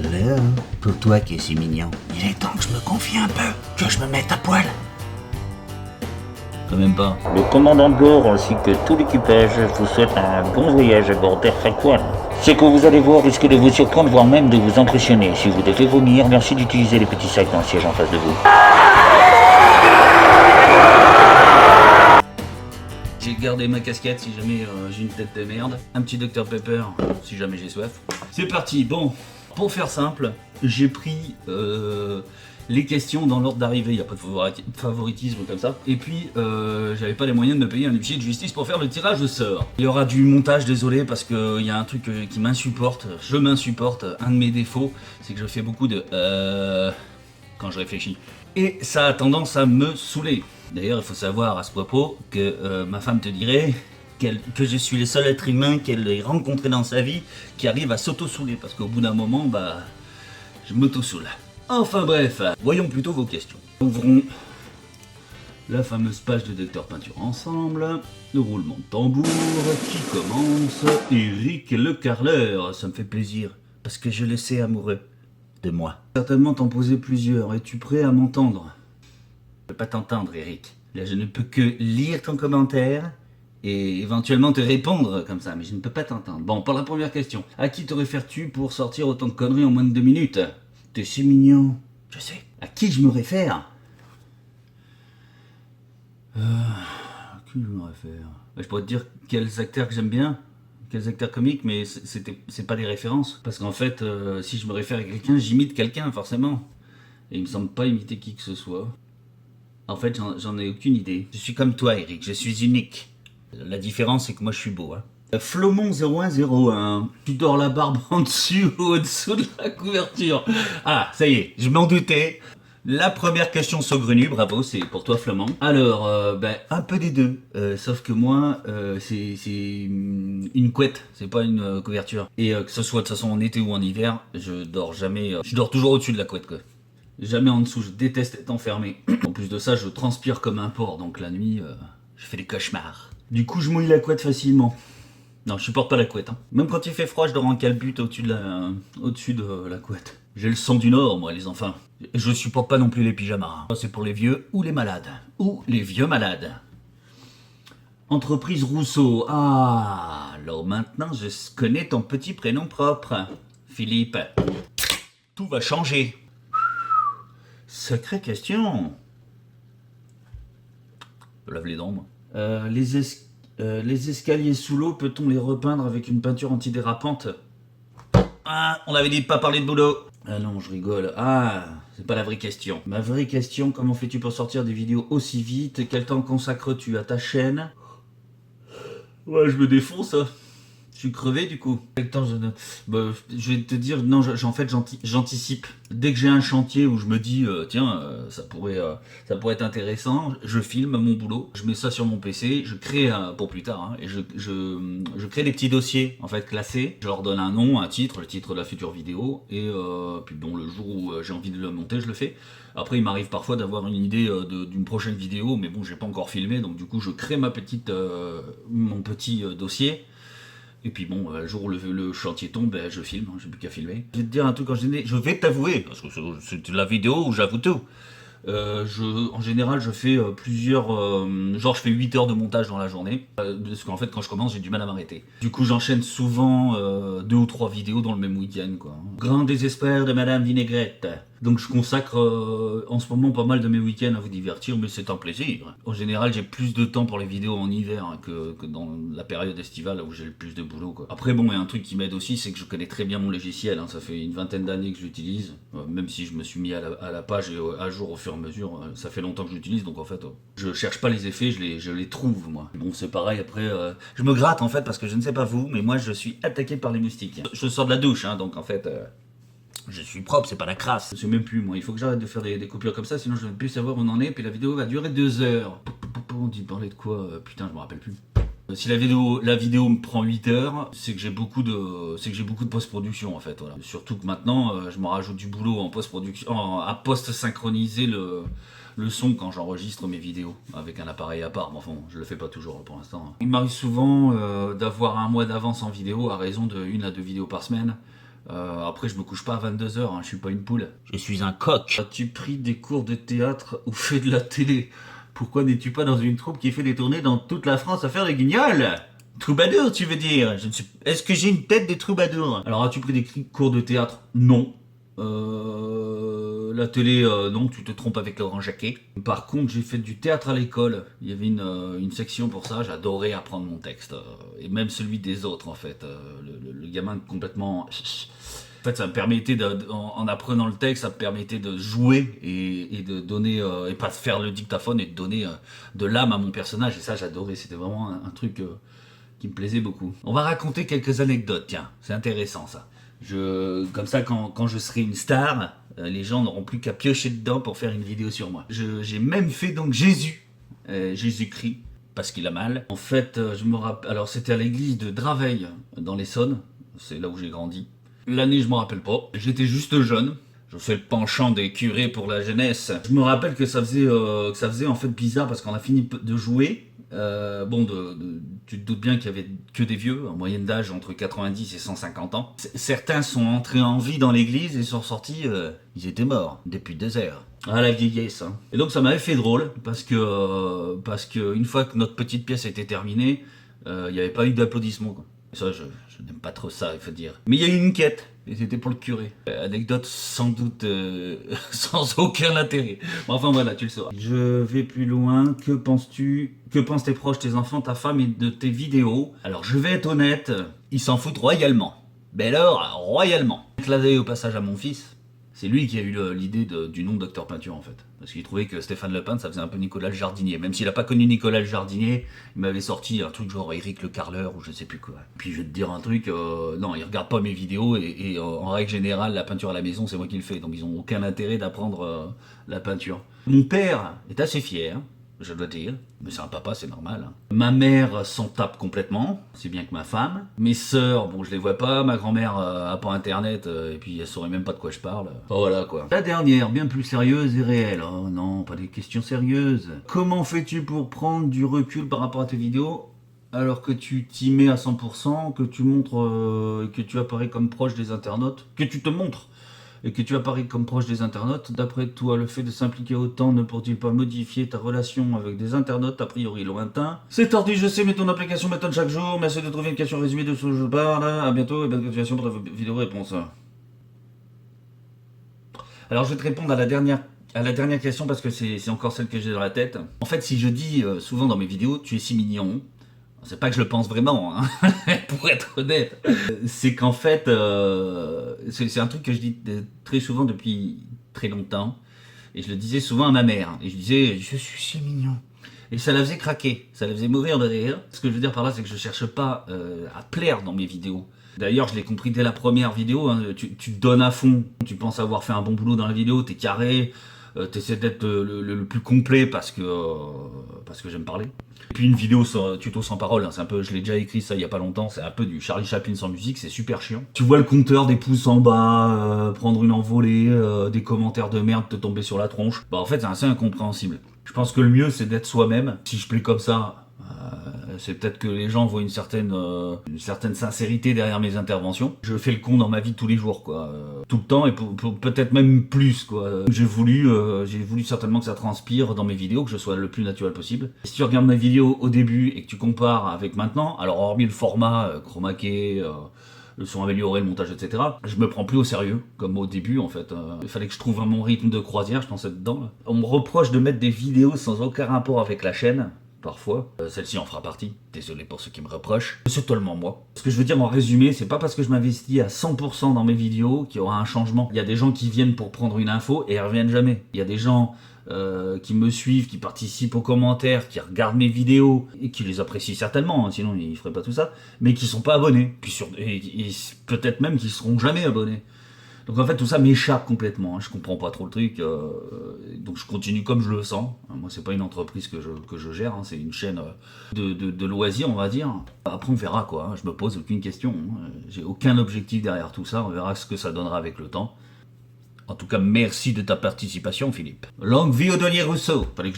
Alors, pour toi qui es si mignon, il est temps que je me confie un peu, que je me mette à poil. Quand même pas. Le commandant de bord ainsi que tout l'équipage vous souhaite un bon voyage à bord d'Air Fréquent. Ce que vous allez voir risque de vous surprendre, voire même de vous impressionner. Si vous devez vomir, merci d'utiliser les petits sacs dans le siège en face de vous. J'ai gardé ma casquette si jamais j'ai une tête de merde. Un petit Dr Pepper si jamais j'ai soif. C'est parti, bon, pour faire simple, j'ai pris les questions dans l'ordre d'arrivée, il n'y a pas de favoritisme comme ça. Et puis, j'avais pas les moyens de me payer un huissier de justice pour faire le tirage au sort. Il y aura du montage, désolé, parce qu'il y a un truc qui m'insupporte, je m'insupporte. Un de mes défauts, c'est que je fais beaucoup de quand je réfléchis. Et ça a tendance à me saouler. D'ailleurs, il faut savoir à ce propos que ma femme te dirait que je suis le seul être humain qu'elle ait rencontré dans sa vie qui arrive à s'auto-saouler. Parce qu'au bout d'un moment, bah, je m'auto-saoule. Enfin bref, voyons plutôt vos questions. Ouvrons la fameuse page de Docteur Peinture ensemble. Le roulement de tambour qui commence. Eric le carreleur, ça me fait plaisir. Parce que je le sais amoureux de moi. Certainement t'en poser plusieurs. Es-tu prêt à m'entendre ? Je ne peux pas t'entendre, Eric. Là, je ne peux que lire ton commentaire et éventuellement te répondre comme ça, mais je ne peux pas t'entendre. Bon, pour la première question. À qui te réfères-tu pour sortir autant de conneries en moins de 2 minutes ? T'es si mignon. Je sais. À qui je me réfère ? À qui je me réfère ? Je pourrais te dire quels acteurs que j'aime bien, quels acteurs comiques, mais c'est pas des références. Parce qu'en fait, si je me réfère à quelqu'un, j'imite quelqu'un, forcément. Et il me semble pas imiter qui que ce soit. En fait, j'en ai aucune idée. Je suis comme toi, Eric, je suis unique. La différence, c'est que moi, je suis beau. Hein. Flomon0101, tu dors la barbe en dessus ou au-dessous de la couverture. Ah, ça y est, je m'en doutais. La première question saugrenue, bravo, c'est pour toi, Flomon. Alors, un peu des deux. Sauf que moi, c'est une couette, c'est pas une couverture. Et que ce soit de toute façon en été ou en hiver, je dors jamais. Je dors toujours au-dessus de la couette, quoi. Jamais en dessous, je déteste être enfermé. En plus de ça, je transpire comme un porc, donc la nuit, je fais des cauchemars. Du coup, je mouille la couette facilement. Non, je supporte pas la couette. Hein. Même quand il fait froid, je dors en calbute au-dessus de la couette. J'ai le sang du Nord, moi, les enfants. Je supporte pas non plus les pyjamas. Hein. C'est pour les vieux ou les malades. Ou les vieux malades. Entreprise Rousseau. Ah, alors maintenant, je connais ton petit prénom propre. Philippe. Tout va changer. Sacrée question. Je lave les dents, moi. Les escaliers sous l'eau, peut-on les repeindre avec une peinture antidérapante ? Ah, on avait dit de pas parler de boulot. Ah non, je rigole. Ah, c'est pas la vraie question. Ma vraie question, comment fais-tu pour sortir des vidéos aussi vite ? Quel temps consacres-tu à ta chaîne ? Ouais, je me défonce, hein. Je suis crevé du coup. Quel temps je vais te dire, non, en fait j'anticipe. Dès que j'ai un chantier où je me dis, tiens, ça pourrait être intéressant, je filme mon boulot, je mets ça sur mon PC, je crée pour plus tard, hein, et je crée des petits dossiers en fait classés. Je leur donne un nom, un titre, le titre de la future vidéo, et puis bon, le jour où j'ai envie de le monter, je le fais. Après, il m'arrive parfois d'avoir une idée d'une prochaine vidéo, mais bon, j'ai pas encore filmé, donc du coup, je crée mon petit dossier. Et puis bon, le jour où le chantier tombe, je filme, hein, j'ai plus qu'à filmer. Je vais te dire un truc je vais t'avouer, parce que c'est la vidéo où j'avoue tout. En général, je fais plusieurs... je fais 8 heures de montage dans la journée. Parce qu'en fait, quand je commence, j'ai du mal à m'arrêter. Du coup, j'enchaîne souvent 2 ou 3 vidéos dans le même week-end, quoi. Grand désespoir de Madame Vinaigrette. Donc je consacre en ce moment pas mal de mes week-ends à vous divertir, mais c'est un plaisir. En général, j'ai plus de temps pour les vidéos en hiver hein, que dans la période estivale où j'ai le plus de boulot, quoi. Après, bon, il y a un truc qui m'aide aussi, c'est que je connais très bien mon logiciel. Hein. Ça fait une vingtaine d'années que je l'utilise, même si je me suis mis à la page et à jour au fur et à mesure. Ça fait longtemps que je l'utilise, donc en fait, je cherche pas les effets, je les trouve, moi. Bon, c'est pareil, après, je me gratte en fait, parce que je ne sais pas vous, mais moi, je suis attaqué par les moustiques. Je sors de la douche, hein, donc en fait... je suis propre, c'est pas la crasse. Je sais même plus, moi. Il faut que j'arrête de faire des coupures comme ça, sinon je ne vais plus savoir où on en est. Puis la vidéo va durer 2 heures. On dit parler de quoi putain, je me rappelle plus. Si la vidéo me prend 8 heures, c'est que j'ai beaucoup de post-production en fait. Voilà. Surtout que maintenant, je me rajoute du boulot en post-production, à post-synchroniser le son quand j'enregistre mes vidéos avec un appareil à part. Mais enfin, je le fais pas toujours pour l'instant. Il m'arrive souvent d'avoir un mois d'avance en vidéo à raison de 1 à 2 vidéos par semaine. Après, je me couche pas à 22h, hein, je suis pas une poule. Je suis un coq. As-tu pris des cours de théâtre ou fait de la télé? Pourquoi n'es-tu pas dans une troupe qui fait des tournées dans toute la France à faire des guignols? Troubadour, tu veux dire? Est-ce que j'ai une tête de troubadour? Alors, as-tu pris des cours de théâtre? Non. La télé, non, tu te trompes avec Laurent Jacquet. Par contre, j'ai fait du théâtre à l'école. Il y avait une section pour ça, j'adorais apprendre mon texte. Et même celui des autres, en fait. Le gamin complètement... En fait, ça me permettait, en apprenant le texte, ça me permettait de jouer et de donner, et pas de faire le dictaphone et de donner de l'âme à mon personnage. Et ça, j'adorais. C'était vraiment un truc qui me plaisait beaucoup. On va raconter quelques anecdotes, tiens. C'est intéressant, ça. Comme ça, quand je serai une star, les gens n'auront plus qu'à piocher dedans pour faire une vidéo sur moi. J'ai même fait donc Jésus-Christ, parce qu'il a mal. En fait, je me rappelle. Alors, c'était à l'église de Draveil, dans l'Essonne. C'est là où j'ai grandi. L'année, je me rappelle pas. J'étais juste jeune. Je fais le penchant des curés pour la jeunesse. Je me rappelle que ça faisait en fait bizarre parce qu'on a fini de jouer. Tu te doutes bien qu'il y avait que des vieux, en moyenne d'âge entre 90 et 150 ans. Certains sont entrés en vie dans l'église et sont sortis, ils étaient morts depuis 2 heures. Ah, la vieillesse, hein. Et donc ça m'avait fait drôle parce que une fois que notre petite pièce était terminée, il n'y avait pas eu d'applaudissements, quoi. Et ça, je n'aime pas trop ça, il faut dire. Mais il y a eu une quête, et c'était pour le curé. Anecdote sans doute sans aucun intérêt. Bon, enfin voilà, tu le sauras. Je vais plus loin. Que penses-tu? Que pensent tes proches, tes enfants, ta femme et de tes vidéos? Alors je vais être honnête, ils s'en foutent royalement. Mais alors, royalement. Clin d'œil au passage à mon fils. C'est lui qui a eu l'idée du nom de Docteur Peinture, en fait. Parce qu'il trouvait que Stéphane Le Peintre, ça faisait un peu Nicolas le Jardinier. Même s'il n'a pas connu Nicolas le Jardinier, il m'avait sorti un truc genre Éric le Carleur ou je sais plus quoi. Puis je vais te dire un truc, non, il regarde pas mes vidéos et en règle générale, la peinture à la maison, c'est moi qui le fais. Donc ils ont aucun intérêt d'apprendre la peinture. Mon père est assez fier, je dois dire, mais c'est un papa, c'est normal, hein. Ma mère s'en tape complètement, c'est bien que ma femme. Mes sœurs, bon, je les vois pas. Ma grand-mère a pas internet, et puis elle saurait même pas de quoi je parle. Oh, voilà, quoi. La dernière, bien plus sérieuse et réelle. Oh non, pas des questions sérieuses. Comment fais-tu pour prendre du recul par rapport à tes vidéos alors que tu t'y mets à 100%, que tu montres, que tu apparais comme proche des internautes, que tu te montres et que tu apparais comme proche des internautes? D'après toi, le fait de s'impliquer autant ne pourrait-il pas modifier ta relation avec des internautes a priori lointains? C'est tordu, je sais, mais ton application m'étonne chaque jour. Merci de trouver une question résumée de ce que je parle. À bientôt et bonne continuation pour ta vidéo réponse. Alors je vais te répondre à la dernière question parce que c'est encore celle que j'ai dans la tête. En fait, si je dis souvent dans mes vidéos, tu es si mignon, c'est pas que je le pense vraiment, hein, pour être honnête. C'est qu'en fait, c'est un truc que je dis très souvent depuis très longtemps. Et je le disais souvent à ma mère. Et je disais, je suis si mignon. Et ça la faisait craquer, ça la faisait mourir de rire. Ce que je veux dire par là, c'est que je cherche pas à plaire dans mes vidéos. D'ailleurs, je l'ai compris dès la première vidéo, hein, tu te donnes à fond. Tu penses avoir fait un bon boulot dans la vidéo, t'es carré. T'essaies d'être le plus complet parce que j'aime parler. Et puis une vidéo tuto sans parole, hein, c'est un peu, je l'ai déjà écrit ça il y a pas longtemps, c'est un peu du Charlie Chaplin sans musique, c'est super chiant. Tu vois le compteur des pouces en bas, prendre une envolée, des commentaires de merde te tomber sur la tronche. Bah en fait c'est assez incompréhensible. Je pense que le mieux c'est d'être soi-même. Si je plais comme ça, c'est peut-être que les gens voient une certaine sincérité derrière mes interventions. Je fais le con dans ma vie de tous les jours, quoi. Tout le temps et peut-être même plus, quoi. J'ai voulu certainement que ça transpire dans mes vidéos, que je sois le plus naturel possible. Si tu regardes mes vidéos au début et que tu compares avec maintenant, alors hormis le format chroma key, le son amélioré, le montage, etc. Je me prends plus au sérieux, comme au début en fait. Il fallait que je trouve mon rythme de croisière, je pensais dedans. Là. On me reproche de mettre des vidéos sans aucun rapport avec la chaîne. Parfois, celle-ci en fera partie. Désolé pour ceux qui me reprochent. C'est totalement moi. Ce que je veux dire en résumé, c'est pas parce que je m'investis à 100% dans mes vidéos qu'il y aura un changement. Il y a des gens qui viennent pour prendre une info et ils reviennent jamais. Il y a des gens qui me suivent, qui participent aux commentaires, qui regardent mes vidéos et qui les apprécient certainement, hein, sinon ils feraient pas tout ça, mais qui sont pas abonnés. Puis et peut-être même qu'ils seront jamais abonnés. Donc en fait tout ça m'échappe complètement, hein. Je comprends pas trop le truc, donc je continue comme je le sens. Moi c'est pas une entreprise que je gère, hein. C'est une chaîne de loisirs on va dire. Après on verra quoi, hein. Je me pose aucune question, hein. J'ai aucun objectif derrière tout ça, on verra ce que ça donnera avec le temps. En tout cas merci de ta participation Philippe. Longue vie au Denis Rousseau, fallait que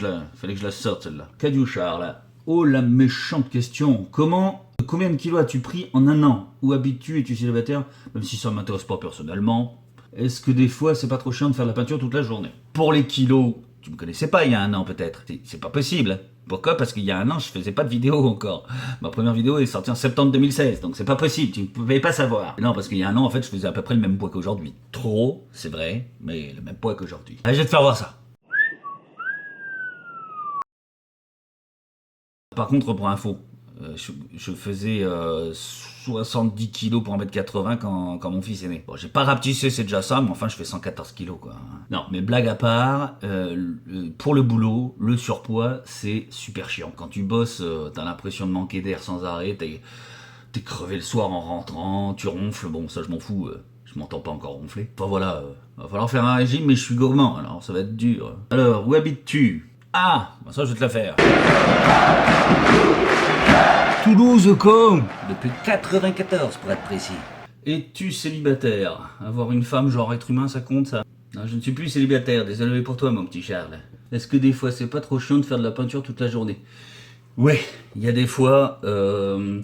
je la sorte celle-là. Cadiouchard là. Oh la méchante question, comment Combien de kilos as-tu pris en un an? Où habites-tu? Es-tu célibataire? Même si ça m'intéresse pas personnellement. Est-ce que des fois c'est pas trop chiant de faire de la peinture toute la journée? Pour les kilos, tu me connaissais pas il y a un an peut-être. C'est pas possible. Pourquoi? Parce qu'il y a un an je faisais pas de vidéo encore. Ma première vidéo est sortie en septembre 2016, donc c'est pas possible, tu ne pouvais pas savoir. Non, parce qu'il y a un an en fait je faisais à peu près le même poids qu'aujourd'hui. Trop, c'est vrai, mais le même poids qu'aujourd'hui. Allez, je vais te faire voir ça. Par contre, pour info, je faisais 70 kilos pour 1m80 quand mon fils est né. Bon, j'ai pas rapetissé, c'est déjà ça, mais enfin, je fais 114 kilos, quoi. Non, mais blague à part, pour le boulot, le surpoids, c'est super chiant. Quand tu bosses, t'as l'impression de manquer d'air sans arrêt, t'es crevé le soir en rentrant, tu ronfles, bon, ça je m'en fous, je m'entends pas encore ronfler. Enfin voilà, va falloir faire un régime, mais je suis gourmand, alors ça va être dur. Alors, où habites-tu? Ah, bah ça je vais te la faire. Toulouse, con. Depuis 94 pour être précis. Es-tu célibataire? Avoir une femme genre être humain, ça compte ça? Non, je ne suis plus célibataire, désolé pour toi mon petit Charles. Est-ce que des fois c'est pas trop chiant de faire de la peinture toute la journée? Ouais, il y a des fois, je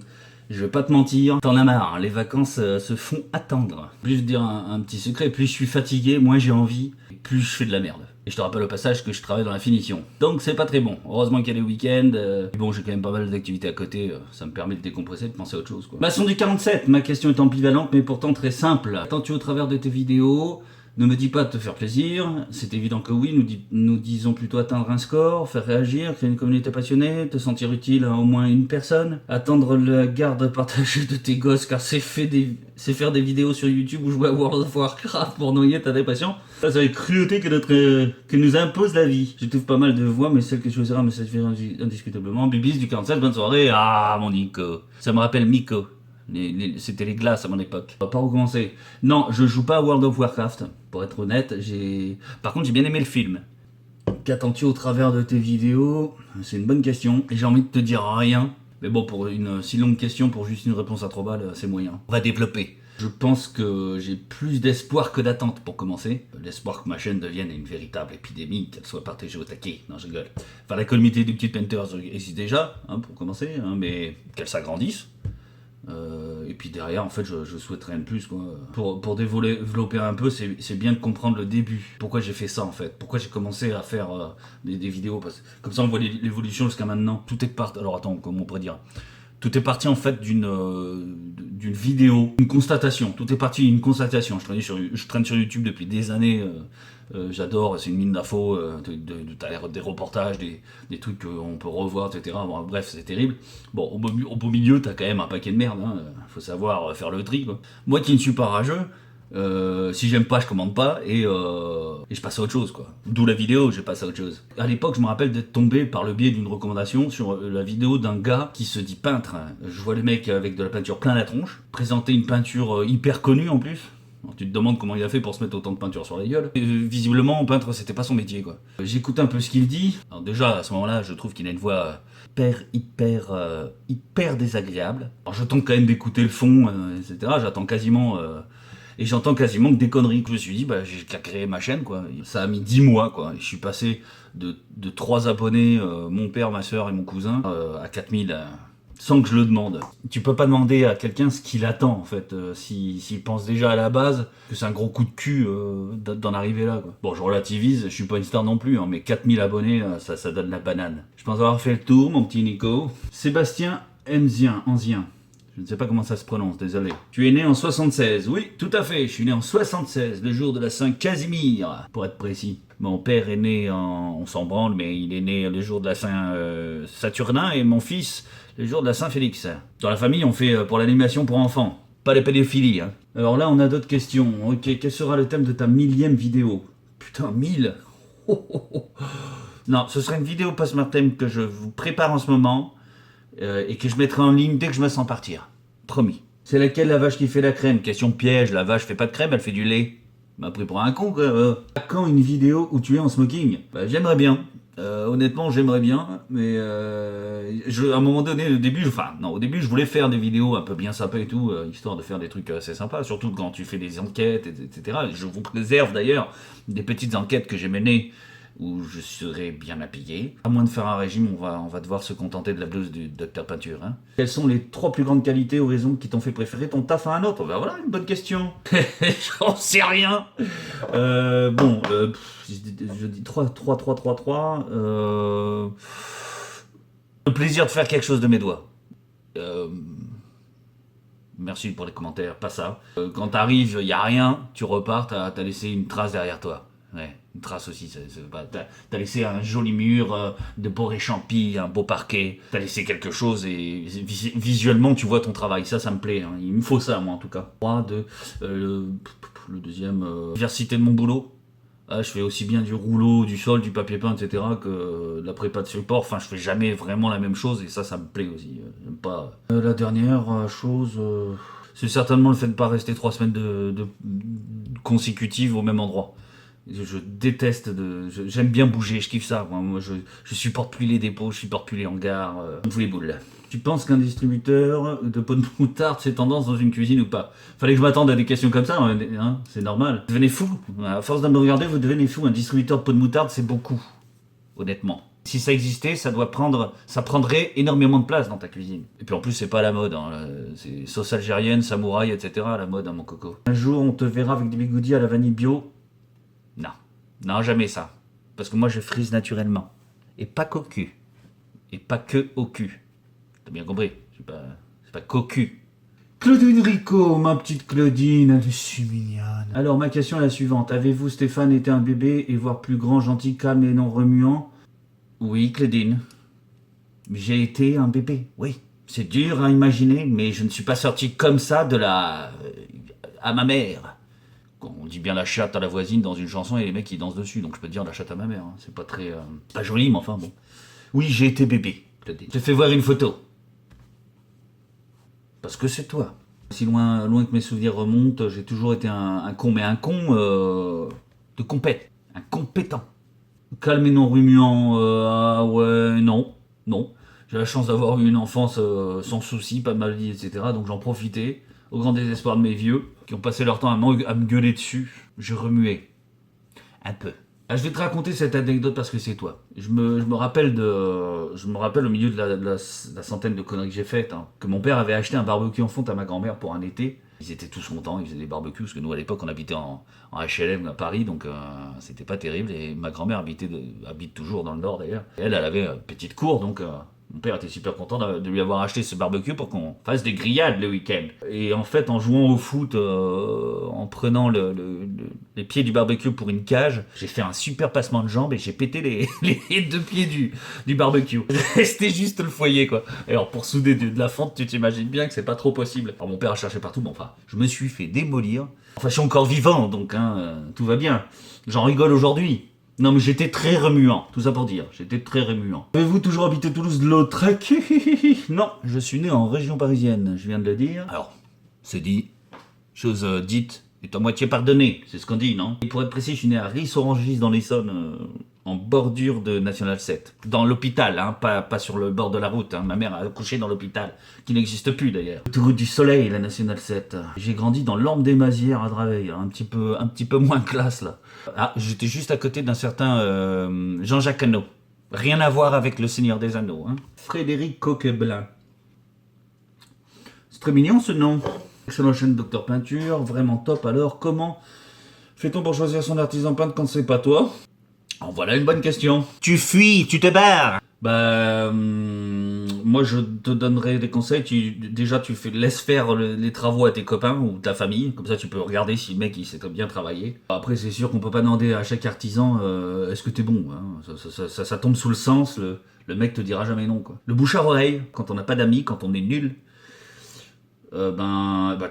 vais pas te mentir, t'en as marre, hein, les vacances se font attendre. Plus je te dire un petit secret, plus je suis fatigué, moins j'ai envie, plus je fais de la merde. Et je te rappelle au passage que je travaille dans la finition. Donc c'est pas très bon. Heureusement qu'il y a les week-ends. Bon, j'ai quand même pas mal d'activités à côté. Ça me permet de décompresser, de penser à autre chose, quoi. Maçon du 47, ma question est ambivalente mais pourtant très simple. Attends-tu au travers de tes vidéos? Ne me dis pas de te faire plaisir, c'est évident que oui, nous disons plutôt atteindre un score, faire réagir, créer une communauté passionnée, te sentir utile à au moins une personne, attendre la garde partagée de tes gosses car c'est faire des vidéos sur YouTube ou jouer à World of Warcraft pour noyer ta dépression. Ça c'est la cruauté que nous impose la vie. J'étouffe pas mal de voix, mais celle que je choisirai me satisfait indiscutablement. Bibis du 47, bonne soirée. Ah mon Nico, ça me rappelle Miko. C'était les glaces à mon époque. On va pas recommencer. Non, je joue pas à World of Warcraft. Pour être honnête, Par contre, j'ai bien aimé le film. Qu'attends-tu au travers de tes vidéos? C'est une bonne question. Et j'ai envie de te dire rien. Mais bon, pour une si longue question, pour juste une réponse à 3 balles, c'est moyen. On va développer. Je pense que j'ai plus d'espoir que d'attente pour commencer. L'espoir que ma chaîne devienne une véritable épidémie, qu'elle soit partagée au taquet. Non, je rigole. Enfin, la communauté des petites painters existe déjà, hein, pour commencer, hein, mais qu'elle s'agrandisse. Et puis derrière, en fait, je souhaiterais rien de plus, quoi. Pour développer un peu, c'est bien de comprendre le début. Pourquoi j'ai fait ça, en fait. Pourquoi j'ai commencé à faire des vidéos. Parce que comme ça, on voit l'évolution jusqu'à maintenant. Tout est parti. Alors attends, comment on pourrait dire? Tout est parti en fait d'une vidéo, une constatation. Tout est parti d'une constatation. Je traîne sur YouTube depuis des années. J'adore, c'est une mine d'infos. T'as des reportages, des trucs qu'on peut revoir, etc. Bon, bref, c'est terrible. Bon, au beau milieu, t'as quand même un paquet de merde. Hein. Faut savoir faire le tri, quoi. Moi qui ne suis pas rageux, si j'aime pas, je commande pas et je passe à autre chose, quoi. D'où la vidéo, je passe à autre chose. À l'époque, je me rappelle d'être tombé par le biais d'une recommandation sur la vidéo d'un gars qui se dit peintre. Je vois le mec avec de la peinture plein la tronche, présenter une peinture hyper connue en plus. Alors, tu te demandes comment il a fait pour se mettre autant de peinture sur la gueule. Et, visiblement, peintre, c'était pas son métier, quoi. J'écoute un peu ce qu'il dit. Alors déjà, à ce moment-là, je trouve qu'il a une voix hyper désagréable. Alors je tente quand même d'écouter le fond, etc. J'entends quasiment que des conneries. Je me suis dit, bah, j'ai qu'à créer ma chaîne, quoi. Ça a mis 10 mois, quoi. Je suis passé de 3 abonnés, mon père, ma soeur et mon cousin, à 4000, sans que je le demande. Tu peux pas demander à quelqu'un ce qu'il attend, en fait, s'il pense déjà à la base que c'est un gros coup de cul d'en arriver là, quoi. Bon, je relativise, je suis pas une star non plus, hein, mais 4000 abonnés, ça donne la banane. Je pense avoir fait le tour, mon petit Nico. Sébastien Anzien. Je ne sais pas comment ça se prononce, désolé. Tu es né en 76, oui, tout à fait, je suis né en 76, le jour de la Saint-Casimir, pour être précis. Mon père est né on s'en branle, mais il est né le jour de la Saint-Saturnin, et mon fils, le jour de la Saint-Félix. Dans la famille, on fait pour l'animation pour enfants, pas les pédophilie, hein. Alors là, on a d'autres questions. Ok, quel sera le thème de ta 1000e vidéo? Putain, 1000. Non, ce sera une vidéo post-mortem que je vous prépare en ce moment, et que je mettrai en ligne dès que je me sens partir. Promis. C'est laquelle la vache qui fait la crème? Question piège, la vache fait pas de crème, elle fait du lait. M'a pris pour un con, quoi. À quand une vidéo où tu es en smoking? Bah, j'aimerais bien. Honnêtement, j'aimerais bien, mais à un moment donné, au début, je voulais faire des vidéos un peu bien sympas et tout, histoire de faire des trucs assez sympas, surtout quand tu fais des enquêtes, etc. Je vous préserve d'ailleurs des petites enquêtes que j'ai menées où je serai bien habillé. À moins de faire un régime, on va devoir se contenter de la blouse du docteur Peinture. Hein. Quelles sont les 3 plus grandes qualités ou raisons qui t'ont fait préférer ton taf à un autre? Ben voilà, une bonne question. J'en sais rien. Je dis 3. Le plaisir de faire quelque chose de mes doigts. Merci pour les commentaires, pas ça. Quand t'arrives, y a rien, tu repars, t'as laissé une trace derrière toi. Ouais, une trace aussi, t'as laissé un joli mur, de beaux réchampis, un beau parquet. T'as laissé quelque chose et visuellement tu vois ton travail. Ça me plaît. Hein. Il me faut ça, moi en tout cas. 3, 2, le deuxième, diversité de mon boulot. Ah, je fais aussi bien du rouleau, du sol, du papier peint, etc. que de la prépa de support. Enfin, je fais jamais vraiment la même chose et ça me plaît aussi. J'aime pas. La dernière chose, c'est certainement le fait de pas rester 3 semaines de consécutives au même endroit. Je déteste j'aime bien bouger, je kiffe ça. Moi, je supporte plus les dépôts, je supporte plus les hangars. Tous les boules. Tu penses qu'un distributeur de pot de moutarde c'est tendance dans une cuisine ou pas? Fallait que je m'attende à des questions comme ça, hein, c'est normal. Vous devenez fou. À force de me regarder, vous devenez fou. Un distributeur de pot de moutarde, c'est beaucoup. Honnêtement. Si ça existait, ça prendrait énormément de place dans ta cuisine. Et puis en plus, c'est pas à la mode. Hein. C'est sauce algérienne, samouraï, etc. à la mode, hein, mon coco. Un jour, on te verra avec des bigoudis à la vanille bio. Non. Non, jamais ça. Parce que moi, je frise naturellement. Et pas qu'au cul. Et pas que au cul. T'as bien compris, c'est pas cocu. Claudine Rico, ma petite Claudine, elle est si mignonne. Alors, ma question est la suivante. Avez-vous, Stéphane, été un bébé et voire plus grand, gentil, calme et non remuant? Oui, Claudine. J'ai été un bébé, oui. C'est dur à imaginer, mais je ne suis pas sorti comme ça à ma mère. On dit bien la chatte à la voisine dans une chanson et les mecs qui dansent dessus, donc je peux te dire la chatte à ma mère. Hein. C'est pas très... pas joli, mais enfin bon. Oui, j'ai été bébé, Claudine. Je te fais voir une photo. Parce que c'est toi. Si loin que mes souvenirs remontent, j'ai toujours été un con, mais un con de compète. Un compétent. Calme et non remuant, ah ouais, non. J'ai la chance d'avoir eu une enfance sans soucis, pas de maladie, etc. Donc j'en profitais, au grand désespoir de mes vieux, qui ont passé leur temps à me gueuler dessus. Je remuais. Un peu. Ah, je vais te raconter cette anecdote parce que c'est toi. Je me rappelle au milieu de la centaine de conneries que j'ai faites, hein, que mon père avait acheté un barbecue en fonte à ma grand-mère pour un été. Ils étaient tous contents, ils faisaient des barbecues, parce que nous à l'époque on habitait en HLM à Paris, donc c'était pas terrible. Et ma grand-mère habite toujours dans le Nord d'ailleurs. Et elle avait une petite cour, donc mon père était super content de lui avoir acheté ce barbecue pour qu'on fasse des grillades le week-end. Et en fait, en jouant au foot, en prenant les pieds du barbecue pour une cage, j'ai fait un super passement de jambes et j'ai pété les 2 pieds du barbecue. C'était juste le foyer, quoi. Et alors, pour souder de la fente, tu t'imagines bien que c'est pas trop possible. Alors, mon père a cherché partout, mais enfin, je me suis fait démolir. Enfin, je suis encore vivant, donc tout va bien. J'en rigole aujourd'hui. Non, mais j'étais très remuant, tout ça pour dire, j'étais très remuant. Avez-vous toujours habité Toulouse-Lautrec? Non, je suis né en région parisienne, je viens de le dire. Alors, c'est dit, chose dite est à moitié pardonnée, c'est ce qu'on dit, non? Et pour être précis, je suis né à Ris-Orangis dans l'Essonne, en bordure de National 7. Dans l'hôpital, hein, pas sur le bord de la route, hein. Ma mère a accouché dans l'hôpital, qui n'existe plus d'ailleurs. Autoroute du Soleil, la National 7. J'ai grandi dans l'Orme-des-Mazières à Draveil, un petit peu moins classe là. Ah, j'étais juste à côté d'un certain Jean-Jacques Hano. Rien à voir avec le Seigneur des Anneaux. Hein. Frédéric Coquebelin. C'est très mignon ce nom. Excellent chaîne Docteur Peinture, vraiment top. Alors, comment fait-on pour choisir son artisan peintre quand c'est pas toi? En voilà une bonne question. Tu fuis, tu te barres. Moi je te donnerai des conseils. Laisse faire les travaux à tes copains ou ta famille. Comme ça tu peux regarder si le mec il sait bien travailler. Après c'est sûr qu'on peut pas demander à chaque artisan est-ce que t'es bon. Hein. Ça tombe sous le sens. Le mec te dira jamais non. Quoi. Le bouche à oreille, quand on n'a pas d'amis, quand on est nul,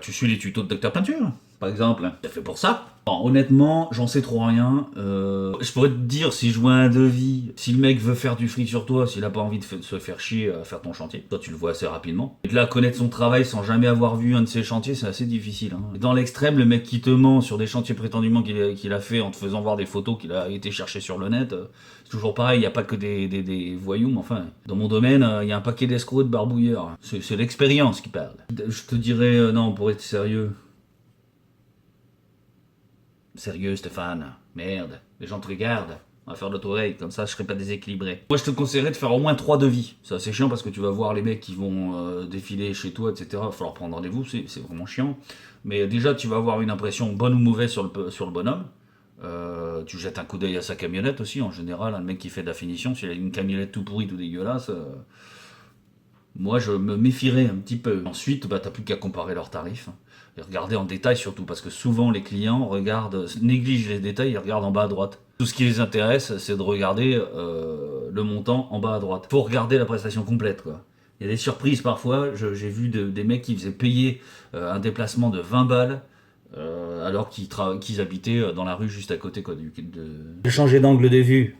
tu suis les tutos de Docteur Peinture. Par exemple, t'as fait pour ça. Bon, honnêtement, j'en sais trop rien. Je pourrais te dire si je vois un devis, si le mec veut faire du fric sur toi, s'il a pas envie de se faire chier à faire ton chantier. Toi, tu le vois assez rapidement. Et de là, connaître son travail sans jamais avoir vu un de ses chantiers, c'est assez difficile. Hein. Dans l'extrême, le mec qui te ment sur des chantiers prétendument qu'il a fait en te faisant voir des photos qu'il a été chercher sur le net, c'est toujours pareil. Il n'y a pas que des voyous, mais enfin, dans mon domaine, il y a un paquet d'escrocs et de barbouilleurs. C'est l'expérience qui parle. Je te dirais, non, pour être sérieux. Sérieux, Stéphane. Merde, les gens te regardent. On va faire l'auto-rate, comme ça je serai pas déséquilibré. Moi je te conseillerais de faire au moins 3 devis. C'est assez chiant parce que tu vas voir les mecs qui vont défiler chez toi, etc. Il va falloir prendre rendez-vous, c'est vraiment chiant. Mais déjà tu vas avoir une impression bonne ou mauvaise sur le bonhomme. Tu jettes un coup d'œil à sa camionnette aussi, en général, un mec qui fait de la finition, s'il a une camionnette tout pourrie, tout dégueulasse, moi je me méfierais un petit peu. Ensuite, t'as plus qu'à comparer leurs tarifs, et regarder en détail surtout, parce que souvent les clients négligent les détails, ils regardent en bas à droite. Tout ce qui les intéresse, c'est de regarder le montant en bas à droite. Faut regarder la prestation complète, quoi. Il y a des surprises parfois, j'ai vu des mecs qui faisaient payer un déplacement de 20 balles, alors qu'ils habitaient dans la rue juste à côté, quoi. J'ai changé d'angle de vue.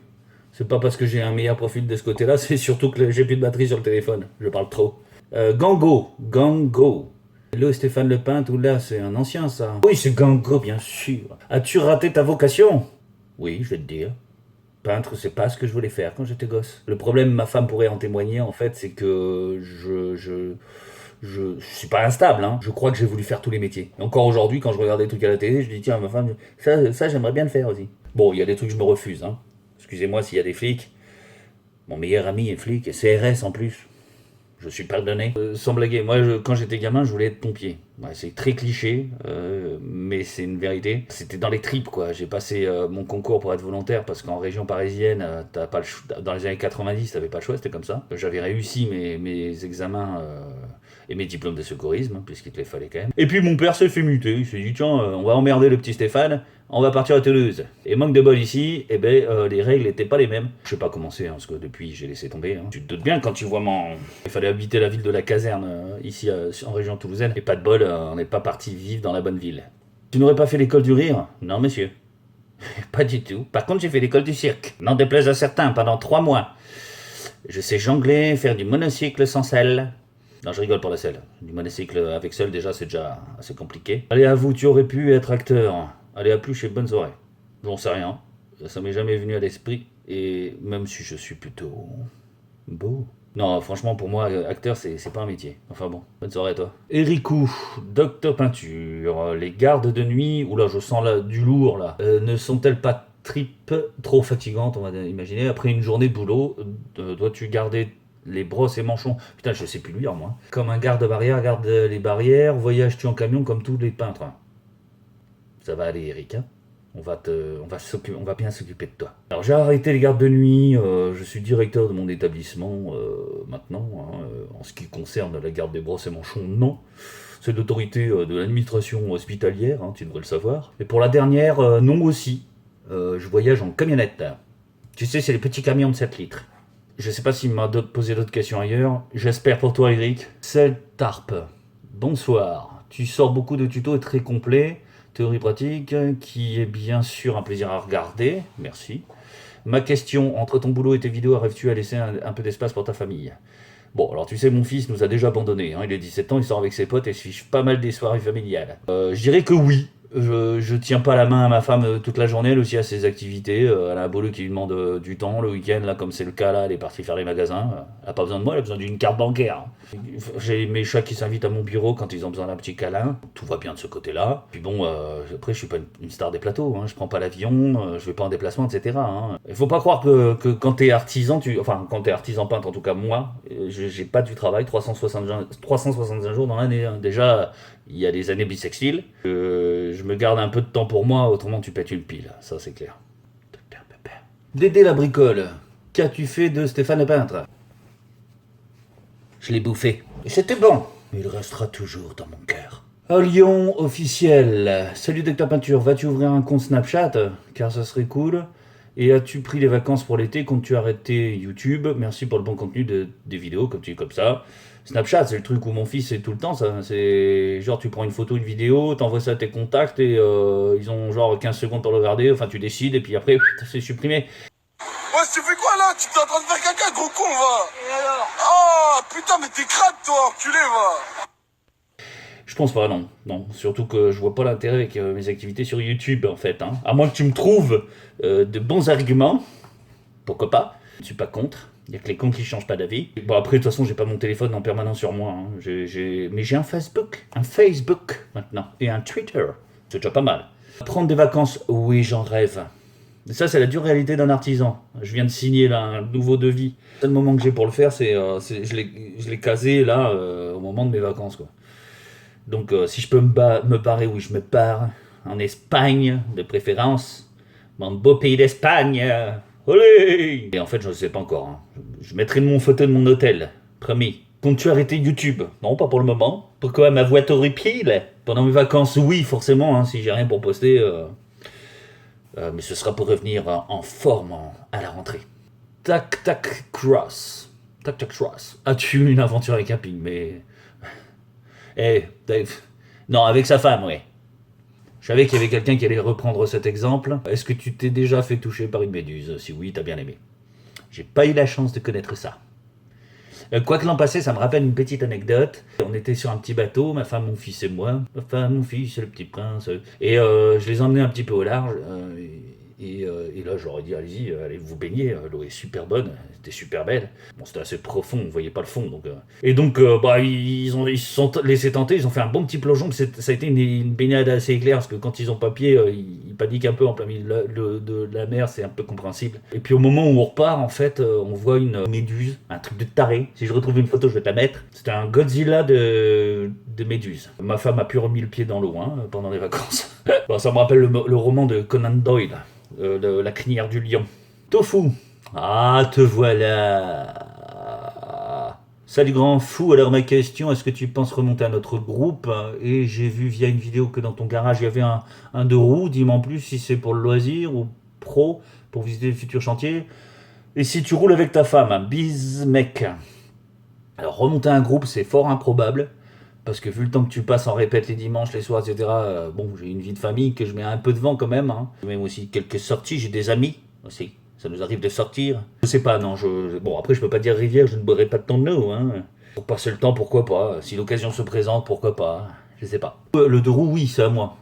C'est pas parce que j'ai un meilleur profil de ce côté-là, c'est surtout que j'ai plus de batterie sur le téléphone. Je parle trop. Gango. Hello Stéphane Le Peintre, ou là, c'est un ancien ça. Oui, c'est Gango, bien sûr. As-tu raté ta vocation? Oui, je vais te dire. Peintre, c'est pas ce que je voulais faire quand j'étais gosse. Le problème, ma femme pourrait en témoigner, en fait, c'est que je suis pas instable, hein. Je crois que j'ai voulu faire tous les métiers. Et encore aujourd'hui, quand je regarde des trucs à la télé, je dis tiens, ma femme, ça j'aimerais bien le faire aussi. Bon, il y a des trucs que je me refuse, hein. Excusez-moi s'il y a des flics. Mon meilleur ami est flic, et CRS en plus. Je suis pardonné. Sans blaguer, moi quand j'étais gamin, je voulais être pompier. Ouais, c'est très cliché, mais c'est une vérité. C'était dans les tripes, quoi. J'ai passé mon concours pour être volontaire parce qu'en région parisienne, t'as pas le choix. Dans les années 90, t'avais pas le choix, c'était comme ça. J'avais réussi mes examens et mes diplômes de secourisme, puisqu'il te les fallait quand même. Et puis mon père s'est fait muter. Il s'est dit tiens, on va emmerder le petit Stéphane. On va partir à Toulouse. Et manque de bol ici, les règles n'étaient pas les mêmes. Je sais pas comment c'est, parce que depuis j'ai laissé tomber. Tu te doutes bien quand tu vois Il fallait habiter la ville de la caserne, ici en région toulousaine. Et pas de bol, on n'est pas parti vivre dans la bonne ville. Tu n'aurais pas fait l'école du rire? Non, monsieur. Pas du tout. Par contre, j'ai fait l'école du cirque. N'en déplaise à certains, pendant 3 mois. Je sais jongler, faire du monocycle sans selle. Non, je rigole pour la selle. Du monocycle avec selle, déjà, c'est déjà assez compliqué. Allez, à vous, tu aurais pu être acteur. Allez, à plus et bonne soirée. J'en sais rien. Ça m'est jamais venu à l'esprit. Et même si je suis plutôt beau. Non, franchement, pour moi, acteur, c'est pas un métier. Enfin bon, bonne soirée à toi. Ericou, Docteur Peinture. Les gardes de nuit, oula, je sens là, du lourd là. Ne sont-elles pas trop fatigantes, on va imaginer? Après une journée de boulot, dois-tu garder les brosses et manchons? Putain, je sais plus lire moi. Comme un garde-barrière, garde les barrières. Voyages-tu en camion comme tous les peintres? Ça va aller, Eric, hein. On va bien s'occuper de toi. Alors j'ai arrêté les gardes de nuit, je suis directeur de mon établissement maintenant. Hein, en ce qui concerne la garde des brosses et manchons, non. C'est l'autorité de l'administration hospitalière, hein, tu devrais le savoir. Et pour la dernière, non aussi. Je voyage en camionnette. Tu sais, c'est les petits camions de 7 litres. Je sais pas s'il m'a posé d'autres questions ailleurs. J'espère pour toi, Eric. C'est Tarp. Bonsoir. Tu sors beaucoup de tutos et très complets. Théorie pratique, qui est bien sûr un plaisir à regarder. Merci. Ma question, entre ton boulot et tes vidéos, arrives-tu à laisser un peu d'espace pour ta famille? Bon, alors tu sais, mon fils nous a déjà abandonnés. Hein. Il a 17 ans, il sort avec ses potes et suit pas mal des soirées familiales. Je dirais que oui. Je tiens pas la main à ma femme toute la journée, elle aussi a ses activités. Elle a un boulot qui lui demande du temps. Le week-end, là, comme c'est le cas, là, elle est partie faire les magasins. Elle a pas besoin de moi, elle a besoin d'une carte bancaire. J'ai mes chats qui s'invitent à mon bureau quand ils ont besoin d'un petit câlin. Tout va bien de ce côté-là. Puis bon, après, je suis pas une star des plateaux. Hein. Je prends pas l'avion, je vais pas en déplacement, etc. Hein. Il faut pas croire que quand t'es artisan, quand t'es artisan peintre, en tout cas moi, j'ai pas du travail 365 jours dans l'année. Hein. Déjà, il y a des années bissextiles. Je me garde un peu de temps pour moi, autrement tu pètes une pile, ça c'est clair. Dédé la bricole, qu'as-tu fait de Stéphane le Peintre? Je l'ai bouffé. Et c'était bon. Il restera toujours dans mon cœur. À Lyon, officiel. Salut Docteur Peinture, vas-tu ouvrir un compte Snapchat? Car ça serait cool. Et as-tu pris les vacances pour l'été? Comptes-tu arrêter YouTube? Merci pour le bon contenu des vidéos, comme ça. Snapchat, c'est le truc où mon fils est tout le temps, ça. C'est genre, tu prends une photo, une vidéo, t'envoies ça à tes contacts et ils ont genre 15 secondes pour le regarder. Enfin, tu décides et puis après, c'est supprimé. Ouais, tu fais quoi là? Tu t'es en train de faire caca, gros con, va! Et alors? Oh, putain, mais t'es crade, toi, enculé, va! Je pense pas, non. Non, surtout que je vois pas l'intérêt avec mes activités sur YouTube, en fait. Hein. À moins que tu me trouves de bons arguments. Pourquoi pas? Je suis pas contre. Il n'y a que les cons qui changent pas d'avis. Bon, après, de toute façon, j'ai pas mon téléphone en permanence sur moi. Hein. Mais j'ai un Facebook maintenant. Et un Twitter. C'est déjà pas mal. Prendre des vacances, oui, j'en rêve. Et ça, c'est la dure réalité d'un artisan. Je viens de signer là un nouveau devis. Le seul moment que j'ai pour le faire, je l'ai casé là au moment de mes vacances, quoi. Donc si je peux me barrer, oui, je me pars en Espagne, de préférence. Mon beau pays d'Espagne. Olé! Et en fait, je ne sais pas encore. Hein. Je mettrai mon photo de mon hôtel. Promis. Comptes-tu arrêter YouTube? Non, pas pour le moment. Pourquoi ma voiture pile? Pendant mes vacances, oui, forcément, hein, si j'ai rien pour poster. Mais ce sera pour revenir en forme à la rentrée. Tac, tac, cross. Tac, tac, cross. As-tu eu une aventure avec un ping? Mais... Dave. Non, avec sa femme, ouais. Je savais qu'il y avait quelqu'un qui allait reprendre cet exemple. Est-ce que tu t'es déjà fait toucher par une méduse? Si oui, t'as bien aimé. J'ai pas eu la chance de connaître ça. Quoique l'an passé, ça me rappelle une petite anecdote. On était sur un petit bateau, ma femme, mon fils et moi. Ma femme, mon fils, le petit prince. Et je les emmenais un petit peu au large. Et là, j'aurais dit, allez-y, allez vous baigner. L'eau est super bonne, c'était super belle. Bon, c'était assez profond, on voyait pas le fond. Donc, Et donc, ils se sont laissés tenter, ils ont fait un bon petit plongeon. Ça a été une baignade assez éclair, parce que quand ils ont pas pied, ils paniquent un peu en plein milieu de la mer, c'est un peu compréhensible. Et puis au moment où on repart, en fait, on voit une méduse, un truc de taré. Si je retrouve une photo, je vais te la mettre. C'était un Godzilla de méduse. Ma femme a pu remis le pied dans l'eau pendant les vacances. Bon, ça me rappelle le roman de Conan Doyle. La crinière du lion. Tofu. Ah, te voilà. Salut grand fou, alors ma question, est-ce que tu penses remonter à notre groupe? Et j'ai vu via une vidéo que dans ton garage il y avait un 2 roues, dis-moi en plus si c'est pour le loisir ou pro, pour visiter le futur chantier. Et si tu roules avec ta femme, bise mec. Alors remonter un groupe c'est fort improbable. Parce que vu le temps que tu passes en répète les dimanches, les soirs, etc., bon, j'ai une vie de famille que je mets un peu devant quand même. Hein. J'ai même aussi quelques sorties, j'ai des amis aussi. Ça nous arrive de sortir. Je sais pas, non, bon, après, je peux pas dire rivière, je ne boirai pas de ton eau. Hein. Pour passer le temps, pourquoi pas. Si l'occasion se présente, pourquoi pas. Je sais pas. Le 2 roues, oui, c'est à moi.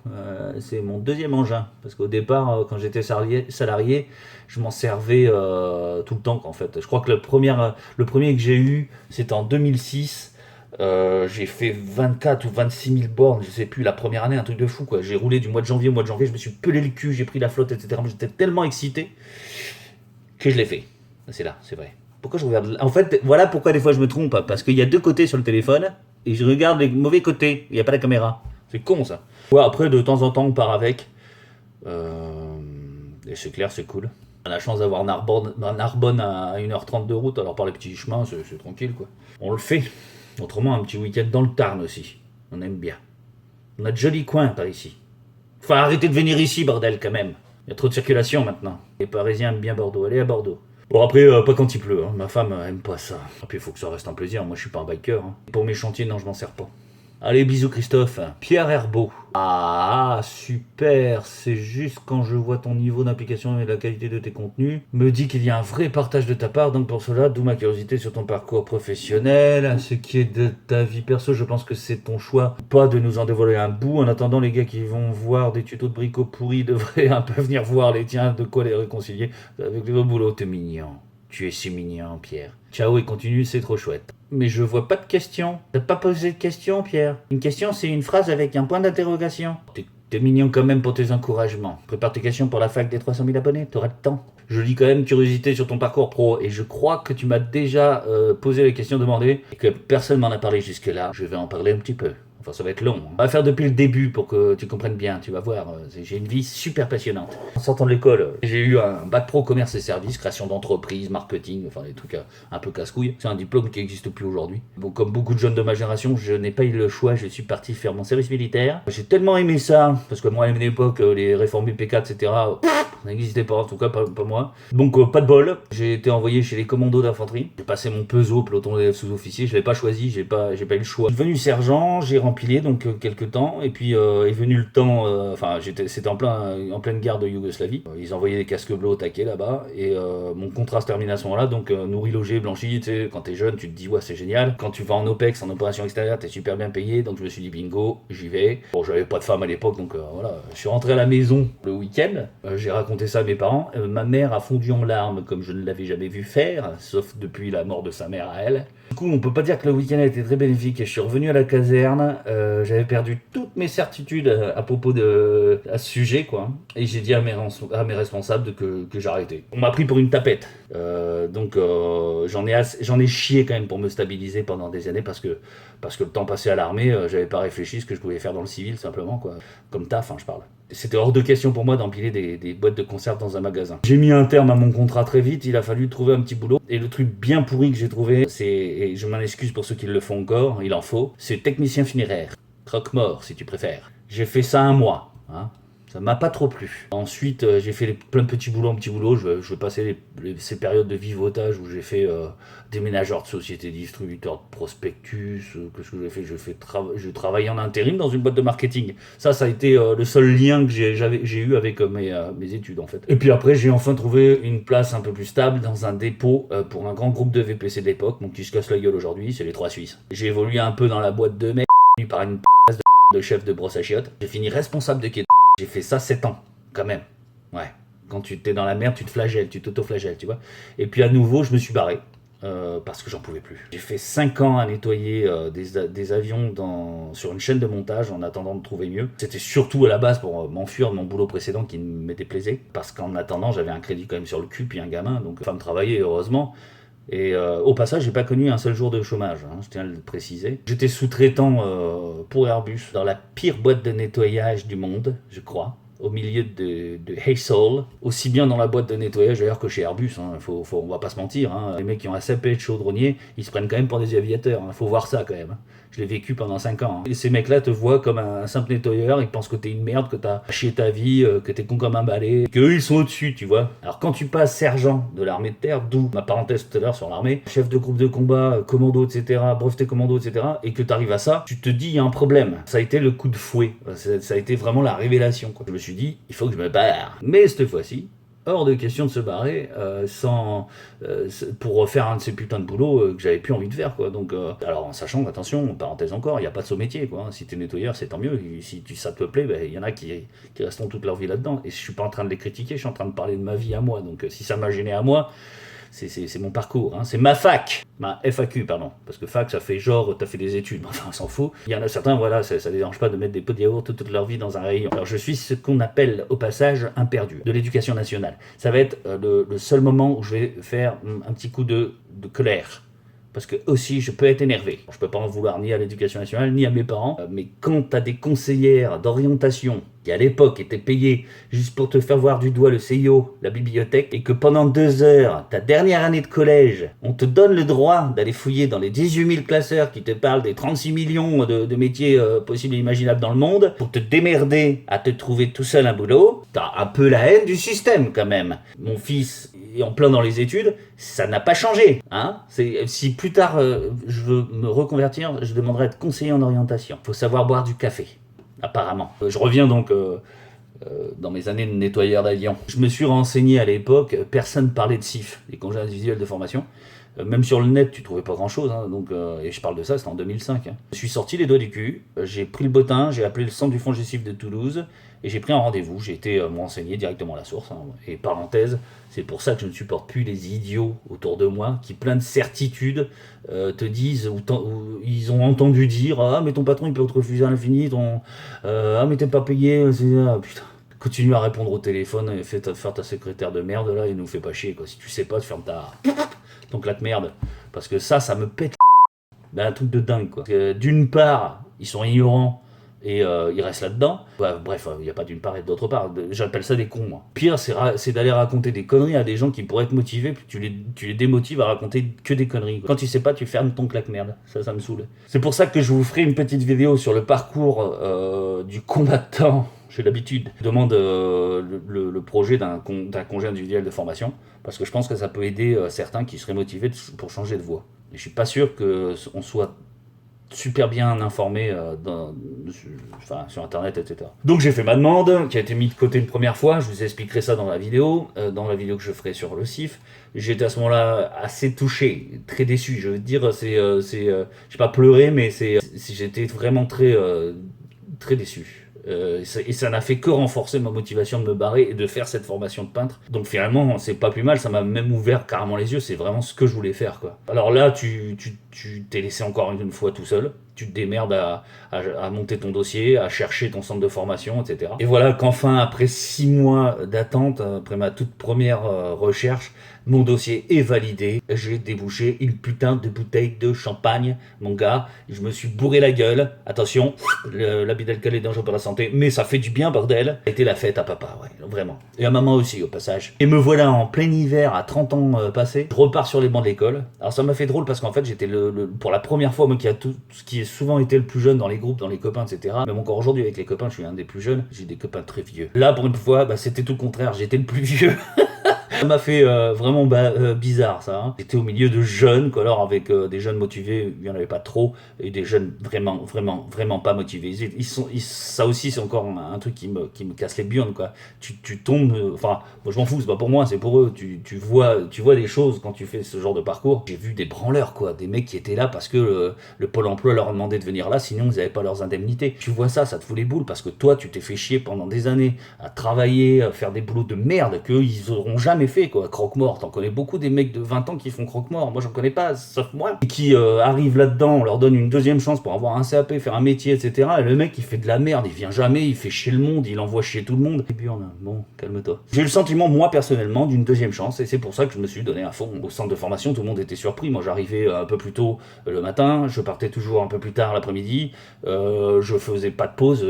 C'est mon deuxième engin. Parce qu'au départ, quand j'étais salarié, je m'en servais tout le temps, en fait. Je crois que le premier que j'ai eu, c'était en 2006. J'ai fait 24 ou 26 000 bornes, je sais plus, la première année, un truc de fou quoi. J'ai roulé du mois de janvier au mois de janvier, je me suis pelé le cul, j'ai pris la flotte, etc. Mais j'étais tellement excité que je l'ai fait. C'est là, c'est vrai. Pourquoi je regarde? En fait, voilà pourquoi des fois je me trompe, parce qu'il y a deux côtés sur le téléphone et je regarde les mauvais côtés, il n'y a pas la caméra. C'est con ça. Ouais, après, de temps en temps, on part avec. Et c'est clair, c'est cool. On a la chance d'avoir Narbonne à 1h30 de route, alors par les petits chemins, c'est tranquille quoi. On le fait. Autrement, un petit week-end dans le Tarn aussi. On aime bien. On a de jolis coins par ici. Enfin, arrêtez de venir ici, bordel, quand même. Il y a trop de circulation maintenant. Les Parisiens aiment bien Bordeaux. Allez à Bordeaux. Bon, après, pas quand il pleut. Hein. Ma femme aime pas ça. Et puis, il faut que ça reste un plaisir. Moi, je suis pas un biker. Hein. Pour mes chantiers, non, je m'en sers pas. Allez, bisous Christophe. Pierre Herbeau. Ah, super. C'est juste quand je vois ton niveau d'implication et la qualité de tes contenus, me dit qu'il y a un vrai partage de ta part. Donc pour cela, d'où ma curiosité sur ton parcours professionnel. Ce qui est de ta vie perso, je pense que c'est ton choix. Pas de nous en dévoiler un bout. En attendant, les gars qui vont voir des tutos de bricots pourris devraient un peu venir voir les tiens, de quoi les réconcilier. Avec le beau boulot, t'es mignon. Tu es si mignon, Pierre. Ciao et continue, c'est trop chouette. Mais je vois pas de question. T'as pas posé de question, Pierre. Une question, c'est une phrase avec un point d'interrogation. T'es mignon quand même pour tes encouragements. Prépare tes questions pour la fac des 300 000 abonnés, t'auras le temps. Je lis quand même curiosité sur ton parcours pro et je crois que tu m'as déjà posé la question demandée et que personne m'en a parlé jusque-là. Je vais en parler un petit peu. Enfin, ça va être long. On va faire depuis le début pour que tu comprennes bien. Tu vas voir, j'ai une vie super passionnante. En sortant de l'école, j'ai eu un bac pro commerce et services, création d'entreprise, marketing, enfin des trucs un peu casse-couilles. C'est un diplôme qui n'existe plus aujourd'hui. Bon, comme beaucoup de jeunes de ma génération, je n'ai pas eu le choix. Je suis parti faire mon service militaire. J'ai tellement aimé ça, parce que moi à une époque, les réformes UP4, etc., ça n'existait pas, en tout cas pas moi. Donc pas de bol. J'ai été envoyé chez les commandos d'infanterie. J'ai passé mon peso, peloton d'élèves sous-officiers. Je l'ai pas choisi, j'ai pas eu le choix. Je suis devenu sergent, j'ai rempilé donc quelques temps et puis est venu le temps, c'était en pleine guerre de Yougoslavie. Ils envoyaient des casques bleus au taquet là-bas et mon contrat se termine à ce moment-là, donc nourri, logé, blanchi, tu sais, quand t'es jeune tu te dis ouais c'est génial. Quand tu vas en OPEX, en opération extérieure, t'es super bien payé, donc je me suis dit bingo, j'y vais. Bon, j'avais pas de femme à l'époque, donc voilà, je suis rentré à la maison le week-end, j'ai raconté ça à mes parents, ma mère a fondu en larmes comme je ne l'avais jamais vu faire, sauf depuis la mort de sa mère à elle. Du coup, on peut pas dire que le week-end a été très bénéfique. Je suis revenu à la caserne, j'avais perdu toutes mes certitudes à propos à ce sujet, quoi. Et j'ai dit à mes responsables que j'arrêtais. On m'a pris pour une tapette. Donc j'en ai chié quand même pour me stabiliser pendant des années parce que le temps passé à l'armée, j'avais pas réfléchi ce que je pouvais faire dans le civil simplement, quoi. Comme taf, hein, je parle. C'était hors de question pour moi d'empiler des boîtes de conserve dans un magasin. J'ai mis un terme à mon contrat très vite, il a fallu trouver un petit boulot. Et le truc bien pourri que j'ai trouvé, et je m'en excuse pour ceux qui le font encore, il en faut, c'est technicien funéraire. Croque-mort si tu préfères. J'ai fait ça 1 mois, hein. Ça m'a pas trop plu. Ensuite, j'ai fait plein de petits boulots. Je vais passer ces périodes de vivotage où j'ai fait déménageur de société, distributeur de prospectus. Qu'est-ce que j'ai fait? Je travaillais en intérim dans une boîte de marketing. Ça a été le seul lien que j'ai eu avec mes études, en fait. Et puis après, j'ai enfin trouvé une place un peu plus stable dans un dépôt pour un grand groupe de VPC de l'époque, qui se casse la gueule aujourd'hui, c'est les 3 Suisses. J'ai évolué un peu dans la boîte de merde, par une place de chef de brosse à chiottes. J'ai fini responsable de quai. J'ai fait ça 7 ans, quand même. Ouais. Quand tu t'es dans la merde, tu te flagelles, tu t'auto-flagelles, tu vois. Et puis à nouveau, je me suis barré. Parce que j'en pouvais plus. J'ai fait 5 ans à nettoyer des avions sur une chaîne de montage en attendant de trouver mieux. C'était surtout à la base pour m'enfuir de mon boulot précédent qui me déplaisait. Parce qu'en attendant, j'avais un crédit quand même sur le cul, puis un gamin. Donc femme travaillait, heureusement. Et au passage, j'ai pas connu un seul jour de chômage, hein, je tiens à le préciser. J'étais sous-traitant pour Airbus dans la pire boîte de nettoyage du monde, je crois, au milieu de Heysel, aussi bien dans la boîte de nettoyage d'ailleurs que chez Airbus, hein, on va pas se mentir, hein, les mecs qui ont un CP de chaudronnier, ils se prennent quand même pour des aviateurs, hein, faut voir ça quand même. Hein. Je l'ai vécu pendant 5 ans. Hein. Et ces mecs-là te voient comme un simple nettoyeur, ils pensent que t'es une merde, que t'as chié ta vie, que t'es con comme un balai, qu'eux ils sont au-dessus, tu vois. Alors quand tu passes sergent de l'armée de terre, d'où ma parenthèse tout à l'heure sur l'armée, chef de groupe de combat, commando, etc., breveté commando, etc., et que t'arrives à ça, tu te dis il y a un problème. Ça a été le coup de fouet, ça a été vraiment la révélation, quoi. Je me suis dit, il faut que je me barre. Mais cette fois-ci, hors de question de se barrer pour refaire un de ces putains de boulots que j'avais plus envie de faire, quoi. Donc, alors en sachant, attention, parenthèse encore, il n'y a pas de saut métier, quoi. Si t'es nettoyeur, c'est tant mieux. Et si ça te plaît, il y en a qui resteront toute leur vie là-dedans. Et je suis pas en train de les critiquer, je suis en train de parler de ma vie à moi. Donc si ça m'a gêné à moi, c'est mon parcours, hein. C'est ma fac, ma FAQ, pardon, parce que fac ça fait genre t'as fait des études, mais enfin on s'en fout. Il y en a certains, voilà, ça les dérange pas de mettre des pots de yaourt toute leur vie dans un rayon. Alors je suis ce qu'on appelle au passage un perdu de l'éducation nationale. Ça va être le seul moment où je vais faire un petit coup de colère. Parce que aussi, je peux être énervé. Je peux pas en vouloir ni à l'éducation nationale, ni à mes parents. Mais quand t'as des conseillères d'orientation qui à l'époque étaient payées juste pour te faire voir du doigt le CIO, la bibliothèque, et que pendant 2 heures, ta dernière année de collège, on te donne le droit d'aller fouiller dans les 18 000 classeurs qui te parlent des 36 millions de métiers possibles et imaginables dans le monde, pour te démerder à te trouver tout seul un boulot, t'as un peu la haine du système quand même. Mon fils est en plein dans les études, ça n'a pas changé. Hein. Si plus tard je veux me reconvertir, je demanderai à être conseiller en orientation. Faut savoir boire du café. Apparemment. Je reviens donc dans mes années de nettoyeur d'avion. Je me suis renseigné à l'époque, personne parlait de CIF, les congés individuels de formation. Même sur le net, tu trouvais pas grand-chose, hein, et je parle de ça, c'était en 2005. Hein. Je suis sorti les doigts du cul, j'ai pris le bottin, j'ai appelé le centre du FONGECIF de Toulouse, et j'ai pris un rendez-vous, j'ai été me renseigner directement à la source. Hein, et parenthèse, c'est pour ça que je ne supporte plus les idiots autour de moi, qui plein de certitudes te disent, ou ils ont entendu dire « Ah, mais ton patron, il peut te refuser à l'infini, ah, mais t'es pas payé, putain ». Continue à répondre au téléphone et faire ta secrétaire de merde là et nous fais pas chier, quoi. Si tu sais pas, tu fermes ton claque merde. Parce que ça me pète un truc de dingue, quoi. D'une part, ils sont ignorants et ils restent là-dedans. Bah, bref, il n'y a pas d'une part et d'autre part. J'appelle ça des cons, moi. Pire, c'est d'aller raconter des conneries à des gens qui pourraient être motivés, puis tu les démotives à raconter que des conneries, quoi. Quand tu sais pas, tu fermes ton claque merde. Ça me saoule. C'est pour ça que je vous ferai une petite vidéo sur le parcours du combattant. J'ai l'habitude. Je demande le projet d'un congé individuel de formation, parce que je pense que ça peut aider certains qui seraient motivés pour changer de voie. Et je suis pas sûr qu'on soit super bien informé sur internet, etc. Donc j'ai fait ma demande, qui a été mise de côté une première fois, je vous expliquerai ça dans la vidéo que je ferai sur le CIF. J'étais à ce moment-là assez touché, très déçu, je veux dire, j'ai pas pleuré, mais j'étais vraiment très déçu. Et ça n'a fait que renforcer ma motivation de me barrer et de faire cette formation de peintre. Donc finalement, c'est pas plus mal, ça m'a même ouvert carrément les yeux, c'est vraiment ce que je voulais faire, quoi. Alors là, tu t'es laissé encore une fois tout seul. Tu te démerdes à monter ton dossier, à chercher ton centre de formation, etc. Et voilà qu'enfin, après 6 mois d'attente, après ma toute première recherche, mon dossier est validé. J'ai débouché une putain de bouteille de champagne, mon gars. Je me suis bourré la gueule. Attention, l'abus d'alcool est dangereux pour la santé, mais ça fait du bien, bordel. C'était la fête à papa, ouais, vraiment. Et à maman aussi, au passage. Et me voilà en plein hiver, à 30 ans passés. Je repars sur les bancs de l'école. Alors ça m'a fait drôle parce qu'en fait, j'étais pour la première fois, moi qui a tout ce qui est souvent été le plus jeune dans les groupes, dans les copains, etc. Même encore aujourd'hui avec les copains, je suis un des plus jeunes. J'ai des copains très vieux. Là, pour une fois, c'était tout le contraire. J'étais le plus vieux. Ça m'a fait vraiment bizarre, ça. Hein. J'étais au milieu de jeunes, quoi, alors avec des jeunes motivés, il n'y en avait pas trop, et des jeunes vraiment pas motivés. Ça aussi, c'est encore un truc qui me casse les burnes, quoi. Tu tombes, moi je m'en fous, c'est pas pour moi, c'est pour eux. Tu vois des choses quand tu fais ce genre de parcours. J'ai vu des branleurs, quoi, des mecs qui étaient là parce que le Pôle emploi leur a demandé de venir là, sinon ils n'avaient pas leurs indemnités. Tu vois ça te fout les boules, parce que toi, tu t'es fait chier pendant des années à travailler, à faire des boulots de merde qu'eux, ils auront jamais fait, quoi. Croque-mort, t'en connais beaucoup des mecs de 20 ans qui font croque-mort, moi j'en connais pas, sauf moi, et qui arrivent là-dedans, on leur donne une deuxième chance pour avoir un CAP, faire un métier, etc. Et le mec il fait de la merde, il vient jamais, il fait chier le monde, il envoie chier tout le monde. Et puis bon, calme-toi. J'ai eu le sentiment, moi personnellement, d'une deuxième chance, et c'est pour ça que je me suis donné à fond. Au centre de formation, tout le monde était surpris, moi j'arrivais un peu plus tôt le matin, je partais toujours un peu plus tard l'après-midi, je faisais pas de pause,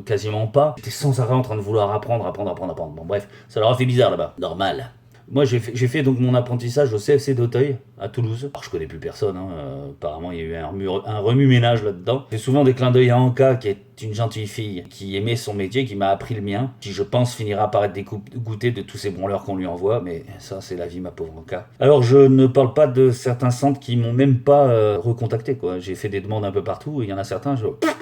quasiment pas. J'étais sans arrêt en train de vouloir apprendre. Bon bref, ça leur a fait bizarre là-bas, normal. Moi, j'ai fait donc mon apprentissage au CFC d'Auteuil, à Toulouse. Alors, je connais plus personne, hein. Apparemment, il y a eu un remue-ménage là-dedans. J'ai souvent des clins d'œil à Anka, qui est une gentille fille, qui aimait son métier, qui m'a appris le mien, qui, je pense, finira par être dégoûté de tous ces branleurs qu'on lui envoie, mais ça, c'est la vie, ma pauvre Anka. Alors, je ne parle pas de certains centres qui m'ont même pas recontacté, quoi. J'ai fait des demandes un peu partout, et il y en a certains,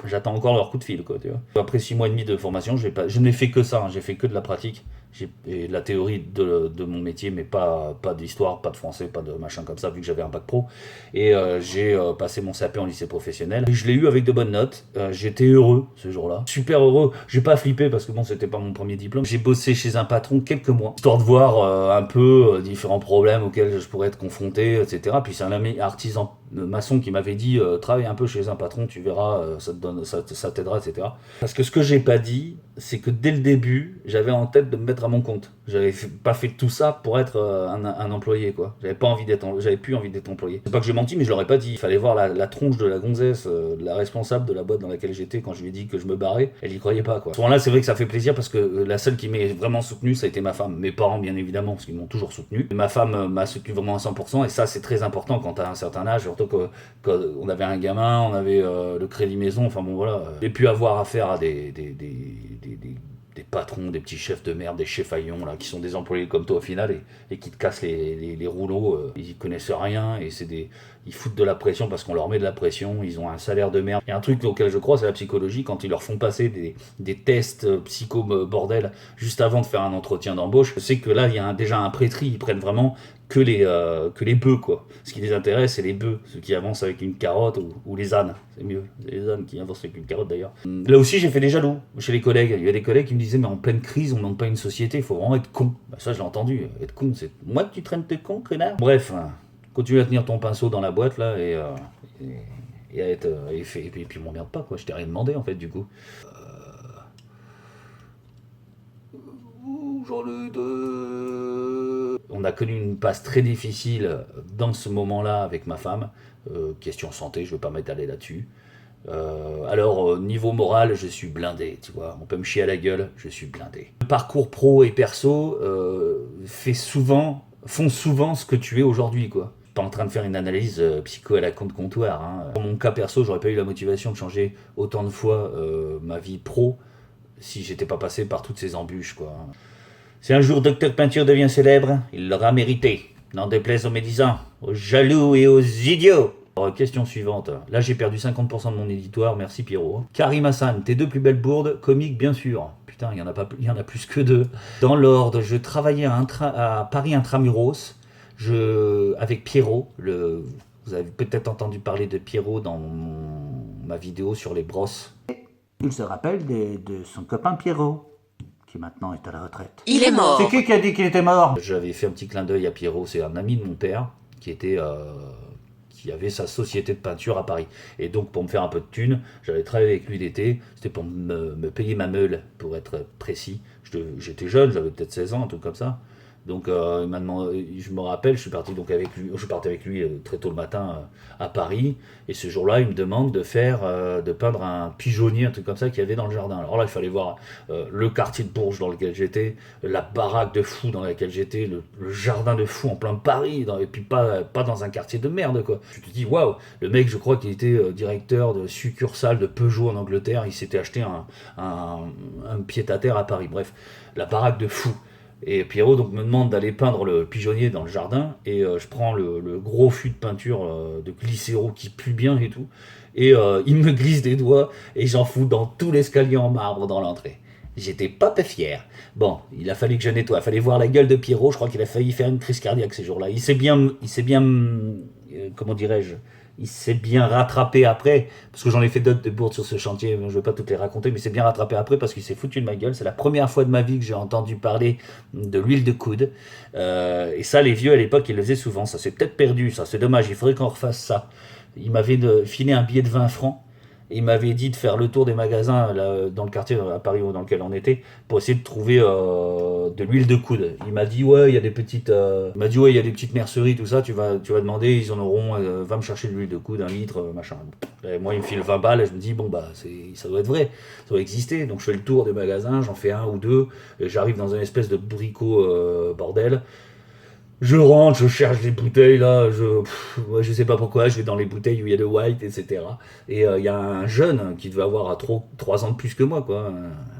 j'attends encore leur coup de fil, quoi, tu vois. Après 6 mois et demi de formation, je n'ai fait que ça, hein. J'ai fait que de la pratique. Et de la théorie de mon métier, mais pas d'histoire, pas de français, pas de machin comme ça, vu que j'avais un bac pro. Et j'ai passé mon CAP en lycée professionnel. Et je l'ai eu avec de bonnes notes. J'étais heureux ce jour-là. Super heureux. J'ai pas flippé parce que bon, c'était pas mon premier diplôme. J'ai bossé chez un patron quelques mois, histoire de voir un peu différents problèmes auxquels je pourrais être confronté, etc. Puis c'est un ami artisan maçon qui m'avait dit travaille un peu chez un patron, tu verras, ça t'aidera, etc. Parce que ce que j'ai pas dit, c'est que dès le début, j'avais en tête de me mettre à mon compte. J'avais pas fait tout ça pour être un employé, quoi. J'avais plus envie d'être employé. C'est pas que j'ai menti, mais je l'aurais pas dit. Il fallait voir la tronche de la gonzesse, de la responsable de la boîte dans laquelle j'étais quand je lui ai dit que je me barrais. Elle y croyait pas, quoi. À ce moment-là, c'est vrai que ça fait plaisir parce que la seule qui m'a vraiment soutenu, ça a été ma femme. Mes parents, bien évidemment, parce qu'ils m'ont toujours soutenu. Ma femme m'a soutenu vraiment à 100%, et ça, c'est très important quand t'as un certain âge, surtout quand on avait un gamin, on avait le crédit maison, enfin bon, voilà. J'ai pu avoir affaire à des patrons, des petits chefs de merde, des chefs faillons là, qui sont des employés comme toi au final et qui te cassent les rouleaux, ils connaissent rien et ils foutent de la pression parce qu'on leur met de la pression, ils ont un salaire de merde. Et un truc auquel je crois, c'est la psychologie, quand ils leur font passer des tests psycho bordel juste avant de faire un entretien d'embauche, je sais que là il y a déjà un pré-tri, ils prennent vraiment que les bœufs, quoi. Ce qui les intéresse, c'est les bœufs, ceux qui avancent avec une carotte ou les ânes. C'est mieux, c'est les ânes qui avancent avec une carotte d'ailleurs. Là aussi, j'ai fait des jaloux chez les collègues. Il y a des collègues qui me disaient, mais en pleine crise, on monte pas une société, il faut vraiment être con. Bah, ça, je l'ai entendu. Être con, c'est moi que tu traînes tes cons, connard. Bref, continue à tenir ton pinceau dans la boîte là et à être et puis m'emmerde pas, quoi. Je t'ai rien demandé en fait, du coup. J'en ai deux. On a connu une passe très difficile dans ce moment-là avec ma femme. Question santé, je ne veux pas m'étaler là-dessus. Alors, niveau moral, je suis blindé, tu vois. On peut me chier à la gueule, je suis blindé. Le parcours pro et perso font souvent ce que tu es aujourd'hui, quoi. Pas en train de faire une analyse psycho à la compte-comptoir. Hein. Dans mon cas perso, j'aurais pas eu la motivation de changer autant de fois ma vie pro si j'étais pas passé par toutes ces embûches, quoi. Si un jour Docteur Peinture devient célèbre, il l'aura mérité. N'en déplaise aux médisants, aux jaloux et aux idiots. Alors, question suivante. Là, j'ai perdu 50% de mon éditoire, merci Pierrot. Karim Hassan, tes 2 plus belles bourdes, comiques bien sûr. Putain, il y en a plus que 2. Dans l'ordre, je travaillais à Paris Intramuros, avec Pierrot. Vous avez peut-être entendu parler de Pierrot dans ma vidéo sur les brosses. Il se rappelle de son copain Pierrot, qui maintenant est à la retraite. Il est mort. C'est qui a dit qu'il était mort? J'avais fait un petit clin d'œil à Pierrot, c'est un ami de mon père qui avait sa société de peinture à Paris. Et donc pour me faire un peu de thunes, j'avais travaillé avec lui l'été, c'était pour me payer ma meule, pour être précis. J'étais jeune, j'avais peut-être 16 ans, un truc comme ça. Donc il m'a demandé, je me rappelle, je suis parti avec lui très tôt le matin à Paris, et ce jour-là, il me demande de peindre un pigeonnier, un truc comme ça qu'il y avait dans le jardin. Alors là, il fallait voir le quartier de Bourges dans lequel j'étais, la baraque de fous dans laquelle j'étais, le jardin de fous en plein Paris, et puis pas dans un quartier de merde, quoi. Je te dis, waouh, le mec, je crois qu'il était directeur de succursale de Peugeot en Angleterre, il s'était acheté un pied-à-terre à Paris. Bref, la baraque de fous. Et Pierrot donc me demande d'aller peindre le pigeonnier dans le jardin, et je prends le gros fût de peinture de glycéro qui pue bien et tout, et il me glisse des doigts et j'en fous dans tout l'escalier en marbre dans l'entrée. J'étais pas peu fier. Bon, il a fallu que je nettoie, il fallait voir la gueule de Pierrot, je crois qu'il a failli faire une crise cardiaque ces jours-là. Il s'est bien comment dirais-je, il s'est bien rattrapé après, parce que j'en ai fait d'autres de bourdes sur ce chantier, je ne vais pas toutes les raconter, mais il s'est bien rattrapé après parce qu'il s'est foutu de ma gueule. C'est la première fois de ma vie que j'ai entendu parler de l'huile de coude, et ça, les vieux à l'époque, ils le faisaient souvent. Ça s'est peut-être perdu, ça, c'est dommage, il faudrait qu'on refasse ça. Il m'avait filé un billet de 20 francs, et il m'avait dit de faire le tour des magasins là, dans le quartier à Paris dans lequel on était, pour essayer de trouver de l'huile de coude. Il m'a dit ouais, il y a des petites merceries, tout ça, tu vas demander, ils en auront, va me chercher de l'huile de coude, 1 litre, machin. Et moi il me file 20 balles, et je me dis bon bah ça doit être vrai, ça doit exister. Donc je fais le tour des magasins, j'en fais 1 ou 2, et j'arrive dans une espèce de bricot bordel. Je rentre, je cherche des bouteilles là, je sais pas pourquoi, je vais dans les bouteilles où il y a le white, etc. Et il y a un jeune qui devait avoir 3 ans de plus que moi, quoi,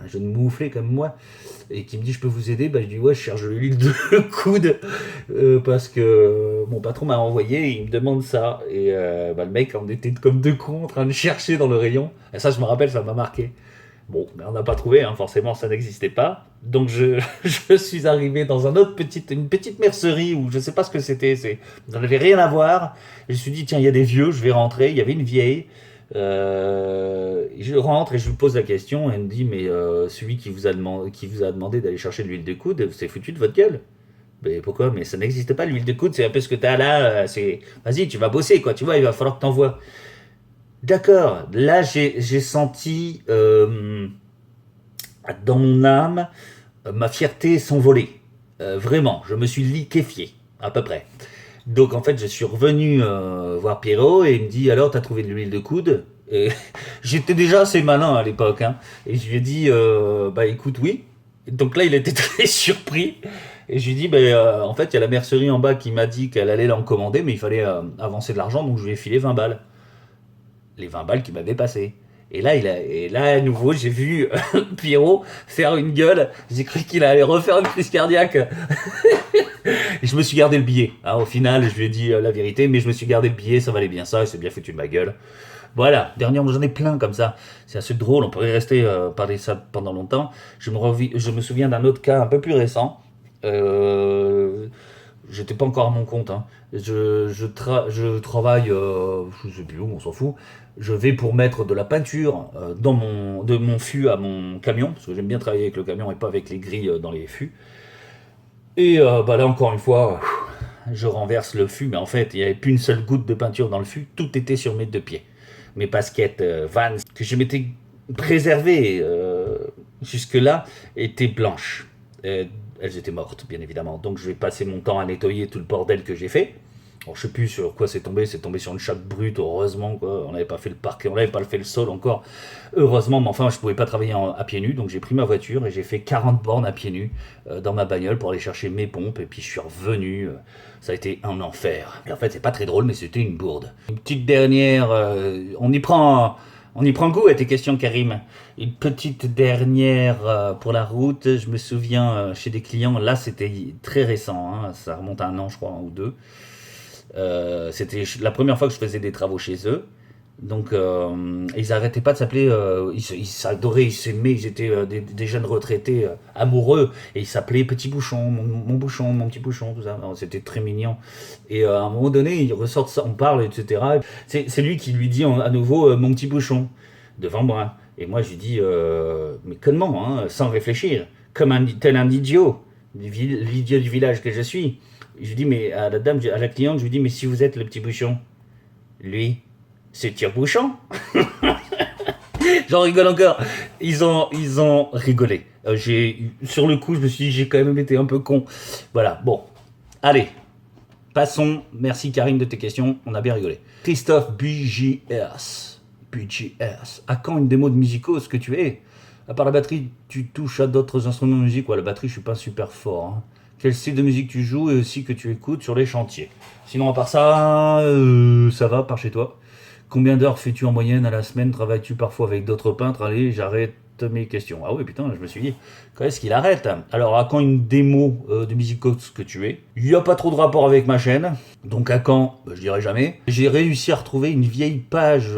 un jeune mouflé comme moi, et qui me dit je peux vous aider. Bah je dis ouais, je cherche de l'huile de coude parce que mon patron m'a envoyé, et il me demande ça. Et le mec, on était comme 2 cons en train de chercher dans le rayon, et ça je me rappelle, ça m'a marqué. Bon, mais on n'a pas trouvé, hein, forcément ça n'existait pas. Donc je suis arrivé dans une petite mercerie où je sais pas ce que c'était, ça n'avait rien à voir. Je me suis dit tiens, il y a des vieux, je vais rentrer. Il y avait une vieille. Je rentre et je lui pose la question, et elle me dit mais celui qui vous a demandé d'aller chercher de l'huile de coude, c'est foutu de votre gueule. Mais pourquoi? Mais ça n'existe pas l'huile de coude, c'est un peu ce que t'as là. Vas-y, tu vas bosser quoi, tu vois, il va falloir que t'envoies. D'accord, là j'ai senti dans mon âme ma fierté s'envoler. Vraiment, je me suis liquéfié, à peu près. Donc en fait, je suis revenu voir Pierrot, et il me dit alors, t'as trouvé de l'huile de coude? Et j'étais déjà assez malin à l'époque, hein, et je lui ai dit bah écoute, oui. Donc là, il était très surpris. Et je lui ai dit, en fait, il y a la mercerie en bas qui m'a dit qu'elle allait l'en commander, mais il fallait avancer de l'argent, donc je lui ai filé 20 balles. Les 20 balles qui m'avaient passé. Et là, à nouveau, j'ai vu Pierrot faire une gueule. J'ai cru qu'il allait refaire une crise cardiaque. Et je me suis gardé le billet. Au final, je lui ai dit la vérité, mais je me suis gardé le billet, ça valait bien ça, il s'est bien foutu de ma gueule. Voilà, dernièrement, j'en ai plein comme ça. C'est assez drôle, on pourrait rester parler de ça pendant longtemps. Je me souviens d'un autre cas un peu plus récent. J'étais pas encore à mon compte, hein. Je travaille, je sais plus où, on s'en fout. Je vais pour mettre de la peinture de mon fût à mon camion, parce que j'aime bien travailler avec le camion et pas avec les grilles dans les fûts. Et là encore une fois, je renverse le fût, mais en fait il n'y avait plus une seule goutte de peinture dans le fût, tout était sur mes 2 pieds. Mes baskets Vans, que je m'étais préservées jusque-là, étaient blanches. Elles étaient mortes, bien évidemment. Donc je vais passer mon temps à nettoyer tout le bordel que j'ai fait. Alors je sais plus sur quoi c'est tombé sur une chape brute, heureusement, quoi. On n'avait pas fait le parquet, on n'avait pas fait le sol encore, heureusement, mais enfin je pouvais pas travailler à pieds nus, donc j'ai pris ma voiture et j'ai fait 40 bornes à pieds nus dans ma bagnole pour aller chercher mes pompes, et puis je suis revenu, ça a été un enfer. Et en fait c'est pas très drôle, mais c'était une bourde. Une petite dernière, on y prend goût à tes questions, Karim. Une petite dernière pour la route. Je me souviens chez des clients, là c'était très récent, hein, ça remonte à 1 an je crois, 1 ou 2. C'était la première fois que je faisais des travaux chez eux. Donc ils arrêtaient pas de s'appeler, ils s'adoraient, ils s'aimaient, ils étaient des jeunes retraités amoureux, et ils s'appelaient Petit Bouchon, mon bouchon, mon petit bouchon, tout ça. Alors, c'était très mignon. Et à un moment donné, ils ressortent ça, on parle, etc. C'est lui qui lui dit à nouveau mon petit bouchon devant moi. Et moi, je lui dis, mais comment, hein, sans réfléchir, comme tel un idiot, l'idiot du village que je suis. Je lui dis, mais à la dame, à la cliente, je lui dis, mais si vous êtes le petit bouchon, lui, c'est tire-bouchon. J'en rigole encore. Ils ont rigolé. Sur le coup, je me suis dit, j'ai quand même été un peu con. Voilà, bon. Allez, passons. Merci Karim de tes questions, on a bien rigolé. Christophe BGS. BGS. À quand une démo de Musicos que tu es? À part la batterie, tu touches à d'autres instruments de musique? Ouais, la batterie, je suis pas super fort. Hein. Quel style de musique tu joues et aussi que tu écoutes sur les chantiers? Sinon, à part ça, ça va par chez toi. Combien d'heures fais-tu en moyenne à la semaine? Travailles-tu parfois avec d'autres peintres? Allez, j'arrête mes questions. Ah oui, putain, je me suis dit, quand est-ce qu'il arrête? Alors, à quand une démo de Musicos que tu es? Il n'y a pas trop de rapport avec ma chaîne. Donc, à quand? Je dirais jamais. J'ai réussi à retrouver une vieille page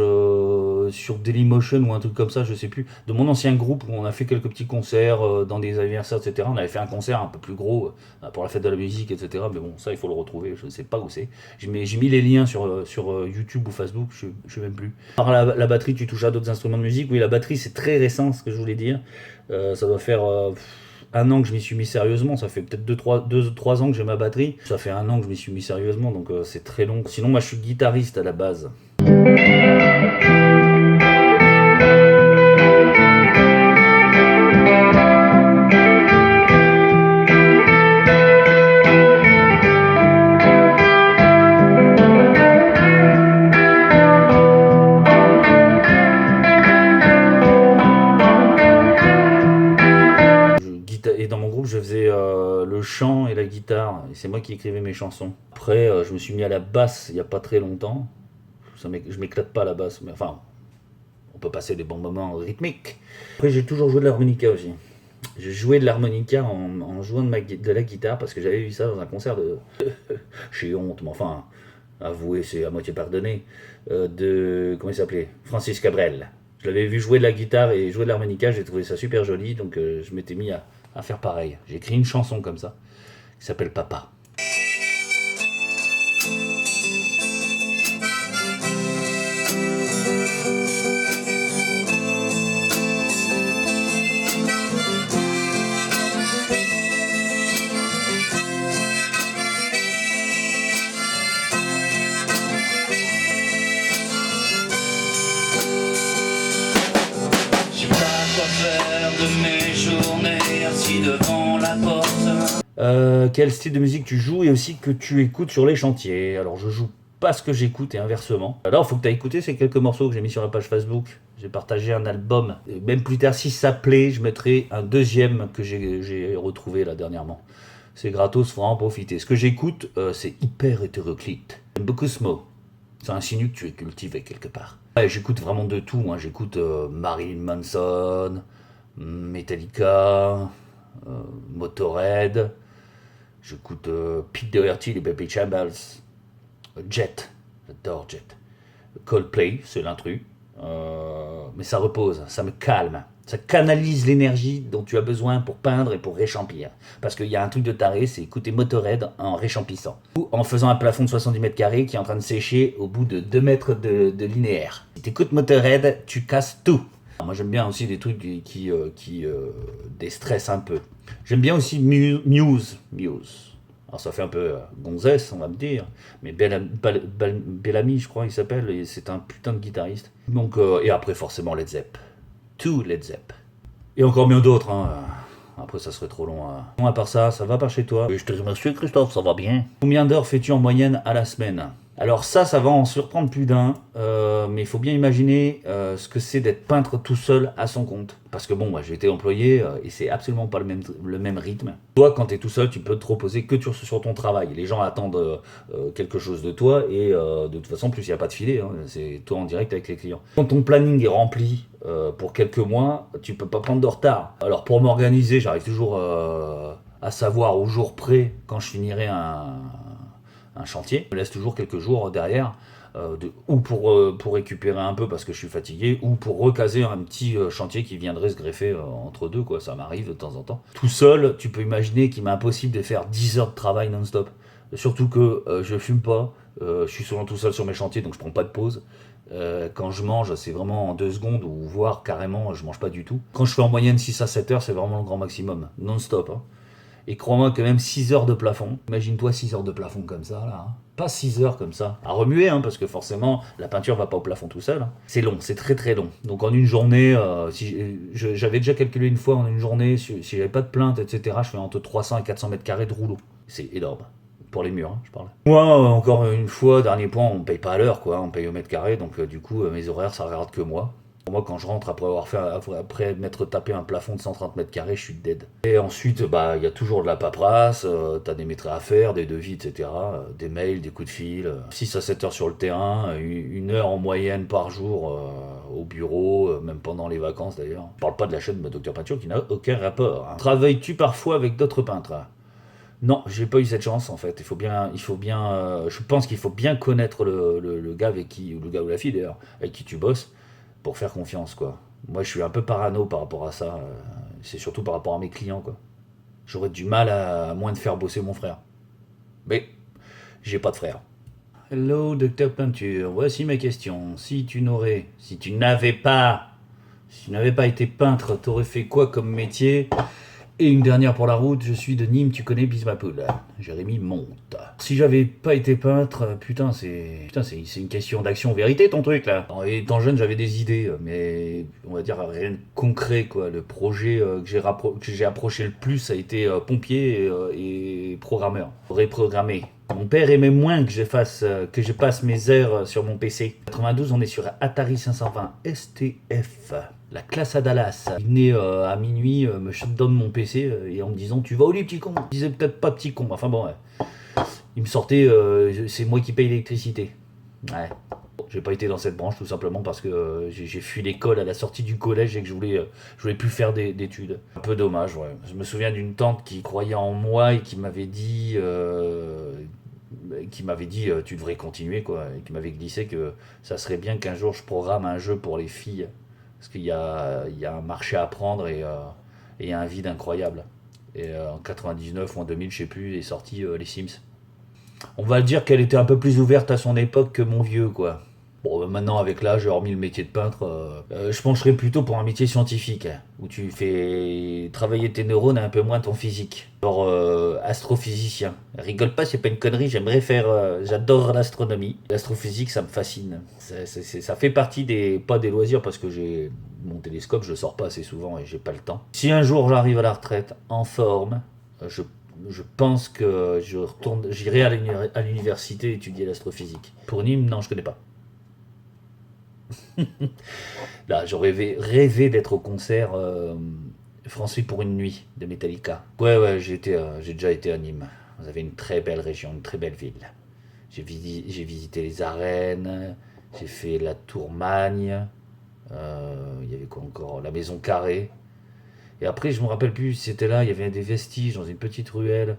sur Dailymotion ou un truc comme ça, je sais plus, de mon ancien groupe où on a fait quelques petits concerts dans des anniversaires, etc. On avait fait un concert un peu plus gros pour la fête de la musique, etc. Mais bon, ça, il faut le retrouver, je ne sais pas où c'est. J'ai mis les liens sur YouTube ou Facebook, je ne sais même plus. Alors, la batterie, tu touches à d'autres instruments de musique? Oui, la batterie, c'est très récent, ce que je voulais dire. Ça doit faire... 1 an que je m'y suis mis sérieusement, ça fait peut-être 2-3 ans que j'ai ma batterie. Ça fait 1 an que je m'y suis mis sérieusement, donc c'est très long. Sinon, moi, je suis guitariste à la base. Et dans mon groupe, je faisais le chant et la guitare. Et c'est moi qui écrivais mes chansons. Après, je me suis mis à la basse il n'y a pas très longtemps. Je m'éclate pas à la basse, mais enfin, on peut passer des bons moments rythmiques. Après, j'ai toujours joué de l'harmonica aussi. J'ai joué de l'harmonica en jouant de la guitare parce que j'avais vu ça dans un concert de... J'ai honte, mais enfin, avouez, c'est à moitié pardonné. Comment il s'appelait? Francis Cabrel. Je l'avais vu jouer de la guitare et jouer de l'harmonica, j'ai trouvé ça super joli, donc je m'étais mis à faire pareil. J'ai écrit une chanson comme ça, qui s'appelle Papa. Devant la porte. Quel style de musique tu joues et aussi que tu écoutes sur les chantiers? Alors je joue pas ce que j'écoute et inversement. Alors il faut que tu aies écouté ces quelques morceaux que j'ai mis sur la page Facebook. J'ai partagé un album. Et même plus tard, si ça plaît, je mettrai un deuxième que j'ai retrouvé là dernièrement. C'est gratos, faut en profiter. Ce que j'écoute, c'est hyper hétéroclite. J'aime beaucoup ce mot. C'est un signe que tu es cultivé quelque part. Ouais, j'écoute vraiment de tout. Hein. J'écoute Marilyn Manson, Metallica, Motorhead, j'écoute Pete Doherty, les Baby Chambers, Jet, j'adore Jet, Coldplay, c'est l'intrus, mais ça repose, ça me calme, ça canalise l'énergie dont tu as besoin pour peindre et pour réchampir. Parce qu'il y a un truc de taré, c'est écouter Motorhead en réchampissant. Ou en faisant un plafond de 70 mètres carrés qui est en train de sécher au bout de 2 mètres de linéaire. Si tu écoutes Motorhead, tu casses tout. Moi j'aime bien aussi des trucs qui déstressent un peu. J'aime bien aussi Muse. Alors ça fait un peu gonzesse, on va me dire, mais Bellamy je crois il s'appelle, et c'est un putain de guitariste. Donc, et après forcément Led Zepp. Tout Led Zepp. Et encore bien d'autres, hein. Après ça serait trop long. Bon, à part ça, ça va par chez toi? Je te remercie Christophe, ça va bien. Combien d'heures fais-tu en moyenne à la semaine? Alors ça va en surprendre plus d'un, mais il faut bien imaginer ce que c'est d'être peintre tout seul à son compte. Parce que bon, moi j'ai été employé et c'est absolument pas le même rythme. Toi, quand tu es tout seul, tu peux te reposer que sur ton travail. Les gens attendent quelque chose de toi et de toute façon, plus il n'y a pas de filet, hein, c'est toi en direct avec les clients. Quand ton planning est rempli pour quelques mois, tu peux pas prendre de retard. Alors pour m'organiser, j'arrive toujours à savoir au jour près quand je finirai un chantier. Je me laisse toujours quelques jours derrière, ou pour récupérer un peu parce que je suis fatigué, ou pour recaser un petit chantier qui viendrait se greffer entre deux, quoi. Ça m'arrive de temps en temps. Tout seul, tu peux imaginer qu'il m'est impossible de faire 10 heures de travail non-stop. Surtout que je fume pas, je suis souvent tout seul sur mes chantiers, donc je prends pas de pause. Quand je mange, c'est vraiment en 2 secondes, ou voire carrément, je mange pas du tout. Quand je fais en moyenne 6 à 7 heures, c'est vraiment le grand maximum, non-stop. Hein. Et crois-moi que même 6 heures de plafond, imagine-toi 6 heures de plafond comme ça, là. Hein. Pas 6 heures comme ça, à remuer, hein, parce que forcément, la peinture va pas au plafond tout seul. Hein. C'est long, c'est très très long. Donc en une journée, j'avais déjà calculé une fois, en une journée, si j'avais pas de plainte, etc., je fais entre 300 et 400 mètres carrés de rouleau. C'est énorme. Pour les murs, hein, je parle. Moi, encore une fois, dernier point, on paye pas à l'heure, quoi, on paye au mètre carré, donc du coup, mes horaires, ça regarde que moi. Pour moi, quand je rentre après m'être tapé un plafond de 130 mètres carrés, je suis dead. Et ensuite, il y a toujours de la paperasse, t'as des maîtres à faire, des devis, etc., des mails, des coups de fil, 6 à 7 heures sur le terrain, 1 heure en moyenne par jour au bureau, même pendant les vacances d'ailleurs. Je parle pas de la chaîne de Docteur Peinture qui n'a aucun rapport. Hein. Travailles-tu parfois avec d'autres peintres ? Non, j'ai pas eu cette chance en fait. Il faut bien, je pense qu'il faut bien connaître le gars avec qui, ou le gars ou la fille d'ailleurs, avec qui tu bosses, pour faire confiance quoi. Moi, je suis un peu parano par rapport à ça. C'est surtout par rapport à mes clients quoi. J'aurais du mal à moins de faire bosser mon frère. Mais j'ai pas de frère. Hello, Docteur Peinture. Voici ma question. Si tu n'avais pas été peintre, t'aurais fait quoi comme métier ? Et une dernière pour la route, je suis de Nîmes, tu connais Bismapoul. Jérémy monte. Si j'avais pas été peintre, putain, c'est une question d'action-vérité ton truc là. Étant jeune, j'avais des idées, mais on va dire rien de concret quoi. Le projet que j'ai approché le plus, ça a été pompier et programmeur. Reprogrammer. Mon père aimait moins que je passe mes heures sur mon PC. 92, on est sur Atari 520 STF. La classe à Dallas. Il venait à minuit me shutdown mon PC et en me disant tu vas au lit petit con. Il disait peut-être pas petit con, enfin bon ouais. Il me sortait c'est moi qui paye l'électricité. Ouais. J'ai pas été dans cette branche tout simplement parce que j'ai fui l'école à la sortie du collège et que je voulais plus faire d'études. Un peu dommage ouais. Je me souviens d'une tante qui croyait en moi et qui m'avait dit tu devrais continuer quoi et qui m'avait glissé que ça serait bien qu'un jour je programme un jeu pour les filles. Parce qu'il y a un marché à prendre et il y a un vide incroyable. Et en 99 ou en 2000, je sais plus, est sorti les Sims. On va dire qu'elle était un peu plus ouverte à son époque que mon vieux, quoi. Bon, maintenant, avec l'âge, hormis le métier de peintre, je pencherais plutôt pour un métier scientifique, hein, où tu fais travailler tes neurones et un peu moins ton physique. Genre astrophysicien. Rigole pas, c'est pas une connerie, j'adore l'astronomie. L'astrophysique, ça me fascine. Ça fait partie pas des loisirs, parce que mon télescope, je le sors pas assez souvent et j'ai pas le temps. Si un jour j'arrive à la retraite, en forme, je pense que j'irai à l'université étudier l'astrophysique. Pour Nîmes, non, je connais pas. Là, j'aurais rêvé d'être au concert Français pour une nuit de Metallica. Ouais, j'ai déjà été à Nîmes. Vous avez une très belle région, une très belle ville. J'ai visité les arènes, j'ai fait la Tour Magne, il y avait quoi encore ? La Maison Carrée. Et après, je me rappelle plus si c'était là, il y avait des vestiges dans une petite ruelle.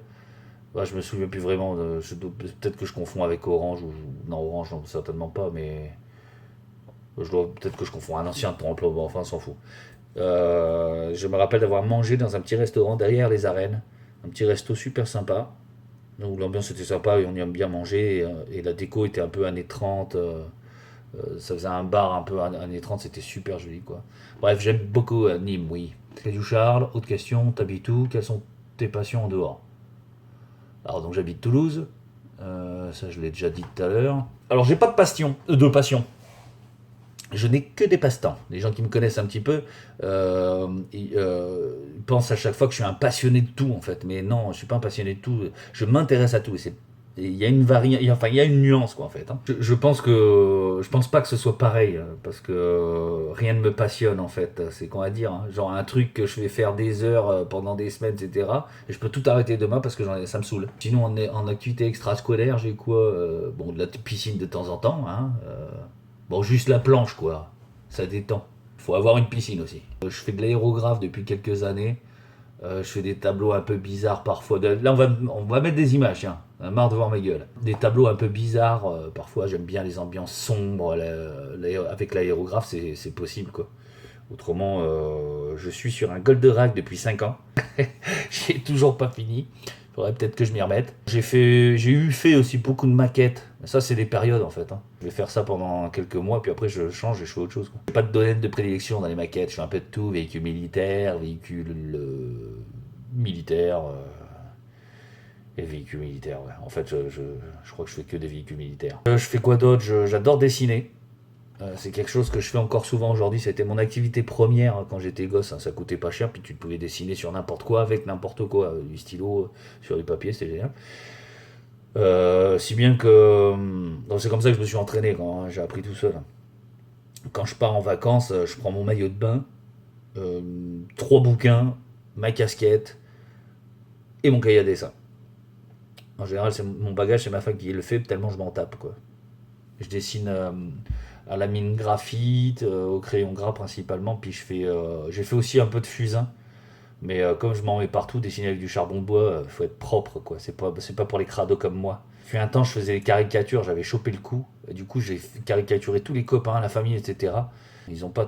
Ouais, je me souviens plus vraiment. Peut-être que je confonds avec Orange, non, Orange, non, certainement pas, mais. Peut-être que je confonds un ancien temple, bon, enfin, on s'en fout. Je me rappelle d'avoir mangé dans un petit restaurant derrière les arènes. Un petit resto super sympa. Où l'ambiance était sympa et on y aime bien manger. Et la déco était un peu années 30. Ça faisait un bar un peu années 30, c'était super joli, quoi. Bref, j'aime beaucoup Nîmes, oui. Salut Charles, autre question, t'habites où ? Quelles sont tes passions en dehors ? Alors, donc j'habite Toulouse. Ça, je l'ai déjà dit tout à l'heure. Alors, j'ai pas de passion. Je n'ai que des passe-temps. Les gens qui me connaissent un petit peu ils pensent à chaque fois que je suis un passionné de tout en fait. Mais non, je ne suis pas un passionné de tout. Je m'intéresse à tout. Il y a une nuance quoi en fait. Hein. Je pense pas que ce soit pareil parce que rien ne me passionne en fait. C'est qu'on va dire. Hein. Genre un truc que je vais faire des heures pendant des semaines, etc. Et je peux tout arrêter demain parce que ça me saoule. Sinon en activité extrascolaire, j'ai quoi de la piscine de temps en temps. Hein, bon, juste la planche, quoi. Ça détend. Faut avoir une piscine aussi. Je fais de l'aérographe depuis quelques années. Je fais des tableaux un peu bizarres parfois. Là, on va mettre des images, tiens. On a marre de voir ma gueule. Des tableaux un peu bizarres. Parfois, j'aime bien les ambiances sombres. Avec l'aérographe, c'est possible, quoi. Autrement, je suis sur un Goldorak depuis 5 ans. J'ai toujours pas fini. Faudrait peut-être que je m'y remette. J'ai fait aussi beaucoup de maquettes. Mais ça, c'est des périodes en fait. Hein. Je vais faire ça pendant quelques mois, puis après je change et je fais autre chose. J'ai pas de domaine de prédilection dans les maquettes. Je fais un peu de tout. Véhicule militaire, véhicule militaire. Et véhicules militaires, ouais. En fait, je crois que je fais que des véhicules militaires. Je fais quoi d'autre? J'adore dessiner. C'est quelque chose que je fais encore souvent aujourd'hui. C'était mon activité première quand j'étais gosse. Hein. Ça coûtait pas cher, puis tu pouvais dessiner sur n'importe quoi, avec n'importe quoi. Du stylo, sur du papier, c'était génial. Si bien que... c'est comme ça que je me suis entraîné quand j'ai appris tout seul. Quand je pars en vacances, je prends mon maillot de bain, 3 bouquins, ma casquette et mon cahier à dessin. En général, mon bagage, c'est ma femme qui le fait, tellement je m'en tape, quoi. Je dessine à la mine graphite, au crayon gras principalement, puis j'ai fait aussi un peu de fusain. Mais comme je m'en mets partout, dessiner avec du charbon de bois, faut être propre, quoi. C'est pas pour les crados comme moi. Puis un temps, je faisais des caricatures, j'avais chopé le coup. Et du coup, j'ai caricaturé tous les copains, la famille, etc. Ils ont pas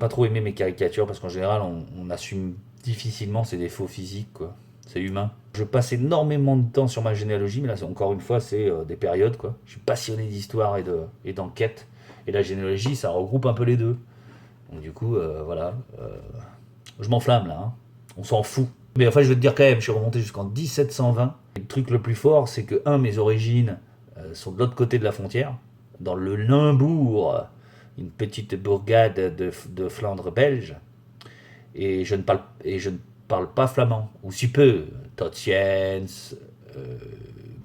trop aimé mes caricatures, parce qu'en général, on assume difficilement ses défauts physiques, quoi. C'est humain. Je passe énormément de temps sur ma généalogie, mais là, encore une fois, c'est des périodes, quoi. Je suis passionné d'histoire et d'enquête. Et la généalogie, ça regroupe un peu les deux. Donc du coup, voilà. Je m'enflamme, là. Hein. On s'en fout. Mais enfin, je vais te dire quand même, je suis remonté jusqu'en 1720. Et le truc le plus fort, c'est que, mes origines sont de l'autre côté de la frontière, dans le Limbourg, une petite bourgade de Flandre belge. Et je ne parle pas flamand, ou si peu. Totiens,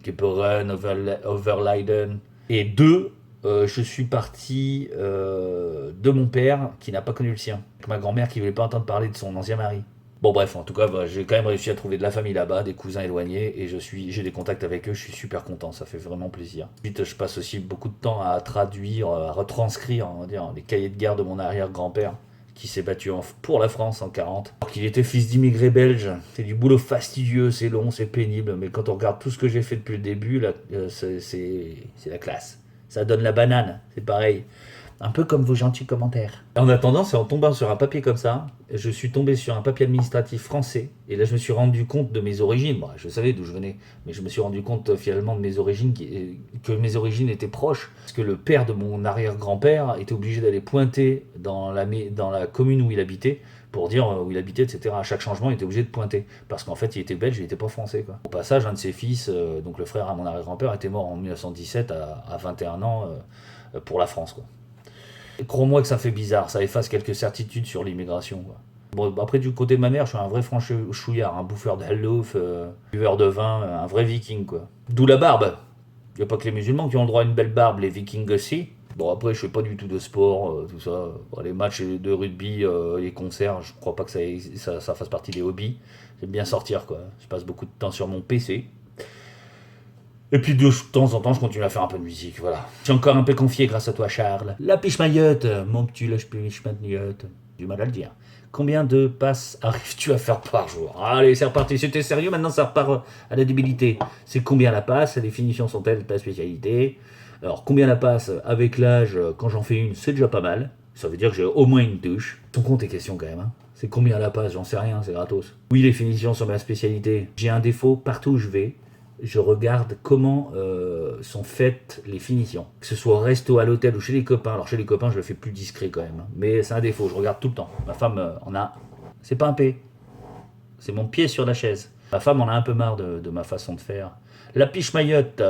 Geberen, Overleiden. Et 2, je suis parti de mon père qui n'a pas connu le sien. Avec ma grand-mère qui ne voulait pas entendre parler de son ancien mari. Bon bref, en tout cas, j'ai quand même réussi à trouver de la famille là-bas, des cousins éloignés, et j'ai des contacts avec eux, je suis super content, ça fait vraiment plaisir. Ensuite, je passe aussi beaucoup de temps à traduire, à retranscrire, on va dire, les cahiers de guerre de mon arrière-grand-père, qui s'est battu pour la France en 40. Alors qu'il était fils d'immigrés belges. C'est du boulot fastidieux, c'est long, c'est pénible, mais quand on regarde tout ce que j'ai fait depuis le début, là, c'est la classe. Ça donne la banane, c'est pareil. Un peu comme vos gentils commentaires. En attendant, c'est en tombant sur un papier comme ça, je suis tombé sur un papier administratif français, et là je me suis rendu compte de mes origines. Bon, je savais d'où je venais, mais je me suis rendu compte finalement de mes origines, que mes origines étaient proches, parce que le père de mon arrière-grand-père était obligé d'aller pointer dans la commune où il habitait, pour dire où il habitait, etc. À chaque changement, il était obligé de pointer, parce qu'en fait, il était belge, il n'était pas français, quoi. Au passage, un de ses fils, donc le frère à mon arrière-grand-père, était mort en 1917 à 21 ans pour la France, quoi. Crois-moi que ça fait bizarre, ça efface quelques certitudes sur l'immigration, quoi. Bon, après, du côté de ma mère, je suis un vrai franchouillard, un bouffeur de hallouf, buveur de vin, un vrai viking, quoi. D'où la barbe. Il n'y a pas que les musulmans qui ont le droit à une belle barbe, les vikings aussi. Bon, après, je fais pas du tout de sport, tout ça. Bon, les matchs de rugby, les concerts, je crois pas que ça fasse partie des hobbies. J'aime bien sortir, quoi. Je passe beaucoup de temps sur mon PC. Et puis de temps en temps, je continue à faire un peu de musique, voilà. J'ai encore un peu confié grâce à toi, Charles. La piche-maillotte, mon petit piche-maillotte. Du mal à le dire. Combien de passes arrives-tu à faire par jour? Allez, c'est reparti. C'était sérieux, maintenant ça repart à la débilité. C'est combien la passe? Les finitions sont-elles ta spécialité? Alors, combien la passe avec l'âge? Quand j'en fais une, c'est déjà pas mal. Ça veut dire que j'ai au moins une touche. Ton compte tes questions quand même, hein. C'est combien la passe? J'en sais rien, c'est gratos. Oui, les finitions sont ma spécialité. J'ai un défaut partout où je vais. Je regarde comment sont faites les finitions. Que ce soit au resto, à l'hôtel ou chez les copains. Alors chez les copains, je le fais plus discret quand même. Mais c'est un défaut, je regarde tout le temps. Ma femme en a... C'est pas un P. C'est mon pied sur la chaise. Ma femme en a un peu marre de ma façon de faire. La piche-maillotte,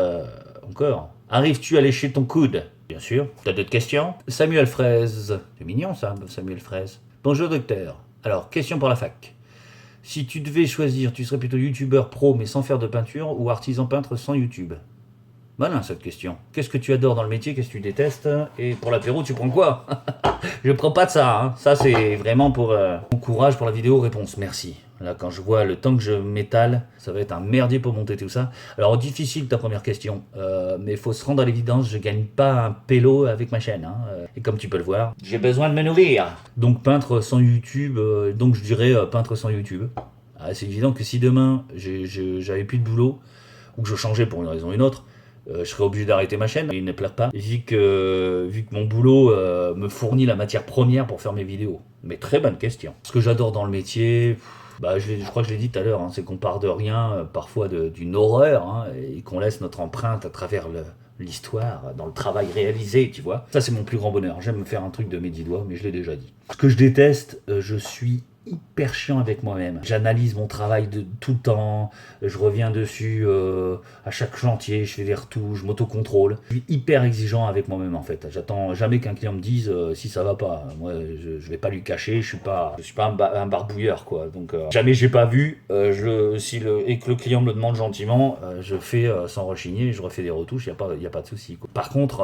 encore. Arrives-tu à lécher ton coude? Bien sûr. T'as d'autres questions? Samuel Fraise. C'est mignon ça, Samuel Fraise. Bonjour docteur. Alors, question pour la fac. Si tu devais choisir, tu serais plutôt youtubeur pro mais sans faire de peinture ou artisan peintre sans YouTube? Malin cette question. Qu'est-ce que tu adores dans le métier? Qu'est-ce que tu détestes? Et pour l'apéro, tu prends quoi? Je prends pas de ça, hein. Ça c'est vraiment pour mon courage pour la vidéo réponse. Merci. Là quand je vois le temps que je m'étale, ça va être un merdier pour monter tout ça. Alors difficile ta première question, mais faut se rendre à l'évidence, je gagne pas un pélo avec ma chaîne, hein. Et comme tu peux le voir, j'ai besoin de me nourrir. Donc peintre sans YouTube, donc je dirais peintre sans YouTube. Ah, c'est évident que si demain j'avais plus de boulot, ou que je changeais pour une raison ou une autre, je serais obligé d'arrêter ma chaîne, il ne plaît pas, vu que mon boulot me fournit la matière première pour faire mes vidéos. Mais très bonne question. Ce que j'adore dans le métier, Je crois que je l'ai dit tout à l'heure, hein, c'est qu'on part de rien, parfois d'une horreur, hein, et qu'on laisse notre empreinte à travers l'histoire, dans le travail réalisé, tu vois. Ça, c'est mon plus grand bonheur. J'aime faire un truc de mes 10 doigts, mais je l'ai déjà dit. Ce que je déteste, je suis hyper chiant avec moi-même. J'analyse mon travail de tout le temps, je reviens dessus à chaque chantier, je fais des retouches, je m'autocontrôle. Je suis hyper exigeant avec moi-même en fait. J'attends jamais qu'un client me dise si ça va pas. Moi, je vais pas lui cacher, je suis pas un barbouilleur quoi. Donc jamais j'ai pas vu. Et que le client me le demande gentiment, je fais sans rechigner, je refais des retouches, y a pas de souci quoi. Par contre,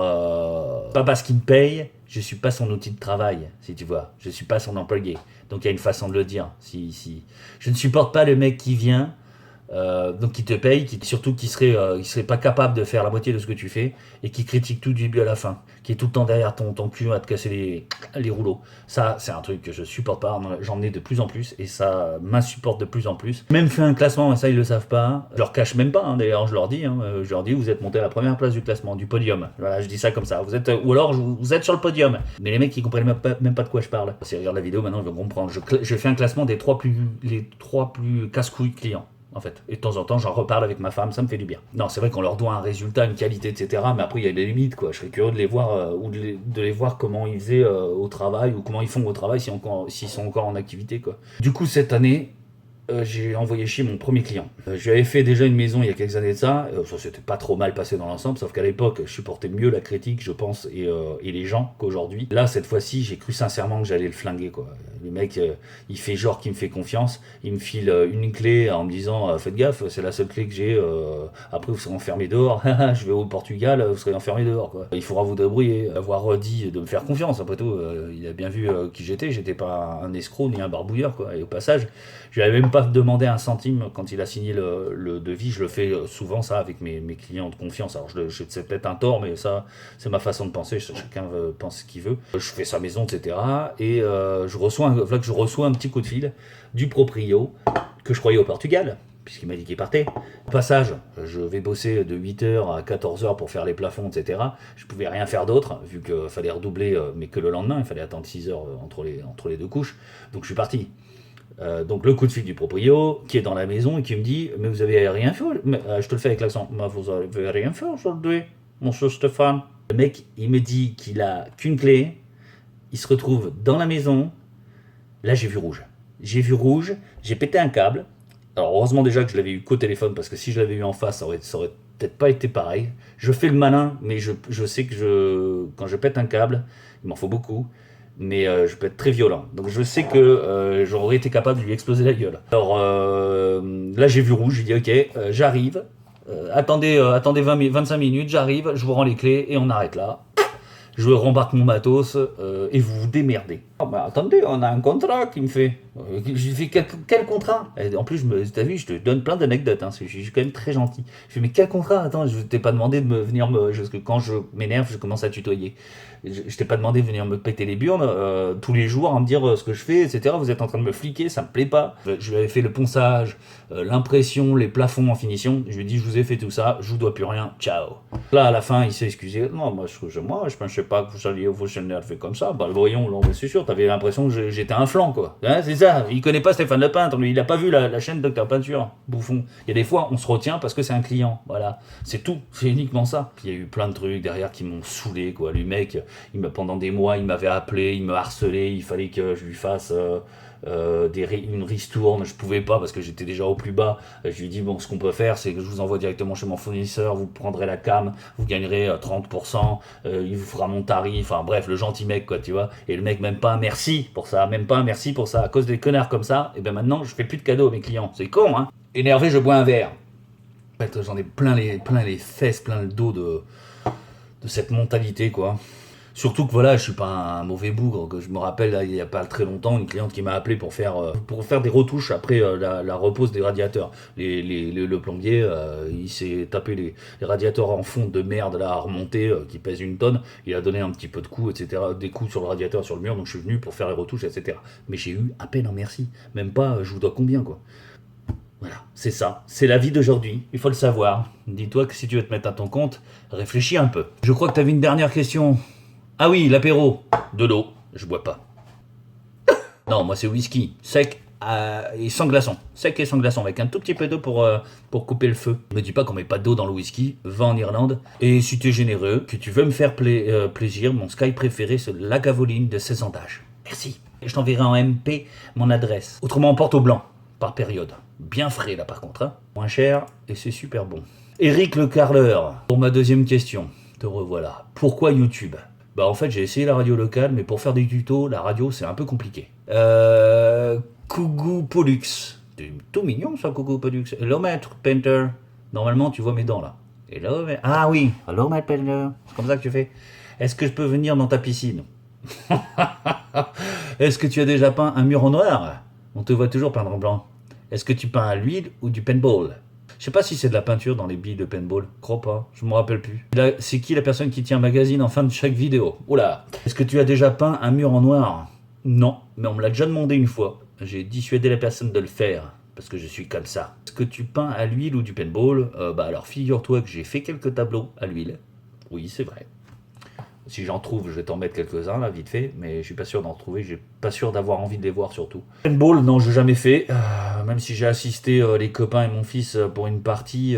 pas parce qu'il me paye, je suis pas son outil de travail, si tu vois. Je suis pas son employé. Donc il y a une façon de le dire. Si. Je ne supporte pas le mec qui vient, donc qui te paye, surtout qui serait pas capable de faire la moitié de ce que tu fais et qui critique tout du début à la fin, qui est tout le temps derrière ton cul à te casser les rouleaux. Ça, c'est un truc que je supporte pas. J'en ai de plus en plus et ça m'insupporte de plus en plus. Même fait un classement, et ça ils le savent pas. Je leur cache même pas. Hein, d'ailleurs, je leur dis, vous êtes monté à la première place du classement, du podium. Voilà, je dis ça comme ça. Ou alors vous êtes sur le podium. Mais les mecs ils comprennent même pas de quoi je parle. Si ils regardent la vidéo maintenant, ils vont comprendre. Je fais un classement des les trois plus casse-couilles clients. En fait. Et de temps en temps, j'en reparle avec ma femme, ça me fait du bien. Non, c'est vrai qu'on leur doit un résultat, une qualité, etc. Mais après, il y a des limites, quoi. Je serais curieux de les voir, ou de les voir comment ils faisaient au travail, ou comment ils font au travail s'ils sont encore en activité, quoi. Du coup, cette année, j'ai envoyé chier mon premier client. Je lui avais fait déjà une maison il y a quelques années de ça. Ça s'était pas trop mal passé dans l'ensemble, sauf qu'à l'époque, je supportais mieux la critique, je pense, et les gens qu'aujourd'hui. Là, cette fois-ci, j'ai cru sincèrement que j'allais le flinguer, quoi. Le mec, il fait genre qu'il me fait confiance. Il me file une clé en me disant faites gaffe, c'est la seule clé que j'ai. Après, vous serez enfermé dehors. Je vais au Portugal, vous serez enfermé dehors, quoi. Il faudra vous débrouiller. Avoir dit de me faire confiance. Après tout, il a bien vu qui j'étais. J'étais pas un escroc ni un barbouilleur, quoi. Et au passage, je lui avais même pas demandé un centime quand il a signé le devis. Je le fais souvent, ça, avec mes clients de confiance. Alors, c'est peut-être un tort, mais ça, c'est ma façon de penser. Chacun pense ce qu'il veut. Je fais sa maison, etc. Et je reçois un petit coup de fil du proprio que je croyais au Portugal, puisqu'il m'a dit qu'il partait. Au passage, je vais bosser de 8h à 14h pour faire les plafonds, etc. Je pouvais rien faire d'autre, vu qu'il fallait redoubler, mais que le lendemain, il fallait attendre 6 heures entre les deux couches. Donc je suis parti. Donc le coup de fil du proprio qui est dans la maison et qui me dit mais vous avez rien fait, je te le fais avec l'accent, mais vous avez rien fait aujourd'hui, monsieur Stéphane. Le mec il me dit qu'il a qu'une clé, il se retrouve dans la maison, là j'ai vu rouge, j'ai pété un câble. Alors heureusement déjà que je l'avais eu qu'au téléphone, parce que si je l'avais eu en face ça aurait peut-être pas été pareil. Je fais le malin, mais je sais que quand je pète un câble, il m'en faut beaucoup. Mais je peux être très violent. Donc je sais que j'aurais été capable de lui exploser la gueule. Alors là j'ai vu rouge, j'ai dit ok, j'arrive, attendez 25 minutes, j'arrive, je vous rends les clés et on arrête là. Je rembarque mon matos et vous vous démerdez. Oh, bah, attendez, on a un contrat qui me fait. Je lui fais quel contrat? Et en plus, t'as vu, je te donne plein d'anecdotes, hein, je suis quand même très gentil. Je fais mais quel contrat? Attends, je t'ai pas demandé de venir parce que quand je m'énerve, je commence à tutoyer. Je t'ai pas demandé de venir me péter les burnes tous les jours, à me dire ce que je fais, etc. Vous êtes en train de me fliquer, ça me plaît pas. Je lui avais fait le ponçage, l'impression, les plafonds en finition. Je lui ai dit, je vous ai fait tout ça, je vous dois plus rien, ciao. Là, à la fin, il s'est excusé. Non, moi, je pensais pas que vous alliez vous énerver comme ça. Bah, voyons, là, c'est sûr, t'avais l'impression que j'étais un flanc, quoi. Hein, c'est ça, il connaît pas Stéphane Le Peintre, lui, il a pas vu la chaîne Docteur Peinture, bouffon. Il y a des fois, on se retient parce que c'est un client, voilà. C'est tout, c'est uniquement ça. Puis il y a eu plein de trucs derrière qui m'ont saoulé, quoi. Le mec, pendant des mois, il m'avait appelé, il me harcelait, il fallait que je lui fasse une ristourne, je pouvais pas parce que j'étais déjà au plus bas. Je lui ai dit bon, ce qu'on peut faire, c'est que je vous envoie directement chez mon fournisseur, vous prendrez la cam, vous gagnerez 30%, il vous fera mon tarif, enfin bref, le gentil mec, quoi, tu vois. Et le mec, même pas un merci pour ça, à cause des connards comme ça, et ben maintenant, je fais plus de cadeaux à mes clients. C'est con, hein. Énervé, je bois un verre. En fait, j'en ai plein les fesses, plein le dos de cette mentalité, quoi. Surtout que voilà, je suis pas un mauvais bougre, que je me rappelle là, il y a pas très longtemps une cliente qui m'a appelé pour faire des retouches après la repose des radiateurs. Le plombier, il s'est tapé les radiateurs en fonte de merde là à remonter qui pèsent 1 tonne, il a donné un petit peu de coups, etc., des coups sur le radiateur, sur le mur, donc je suis venu pour faire les retouches, etc. Mais j'ai eu à peine un merci, même pas je vous dois combien, quoi. Voilà, c'est ça, c'est la vie d'aujourd'hui, il faut le savoir. Dis-toi que si tu veux te mettre à ton compte, réfléchis un peu. Je crois que tu avais une dernière question. Ah oui, l'apéro. De l'eau. Je bois pas. Non, moi c'est whisky. Sec, et sans glaçon, sec et sans glaçon, avec un tout petit peu d'eau pour couper le feu. Me dis pas qu'on met pas d'eau dans le whisky, va en Irlande. Et si tu es généreux, que tu veux me faire plaisir, mon Sky préféré c'est le Lagavulin de 16 ans d'âge. Merci. Je t'enverrai en MP mon adresse. Autrement on porte au blanc, par période. Bien frais là par contre, hein. Moins cher et c'est super bon. Eric le Carleur, pour ma deuxième question, te revoilà. Pourquoi YouTube ? Bah en fait j'ai essayé la radio locale, mais pour faire des tutos, la radio c'est un peu compliqué. Coucou Pollux. C'est tout mignon ça, Coucou Pollux. Hello maître Painter. Normalement tu vois mes dents là. Hello maître. Ah oui, hello maître Painter. C'est comme ça que tu fais. Est-ce que je peux venir dans ta piscine ? Est-ce que tu as déjà peint un mur en noir ? On te voit toujours peindre en blanc. Est-ce que tu peins à l'huile ou du paintball ? Je sais pas si c'est de la peinture dans les billes de paintball. Crois pas, je me rappelle plus. Là, c'est qui la personne qui tient un magazine en fin de chaque vidéo ? Oula. Est-ce que tu as déjà peint un mur en noir ? Non, mais on me l'a déjà demandé une fois. J'ai dissuadé la personne de le faire, parce que je suis comme ça. Est-ce que tu peins à l'huile ou du paintball ? Bah alors figure-toi que j'ai fait quelques tableaux à l'huile. Oui, c'est vrai. Si j'en trouve, je vais t'en mettre quelques-uns là, vite fait, mais je suis pas sûr d'en trouver, j'ai pas sûr d'avoir envie de les voir surtout. Paintball, non, je l'ai jamais fait, même si j'ai assisté les copains et mon fils pour une partie,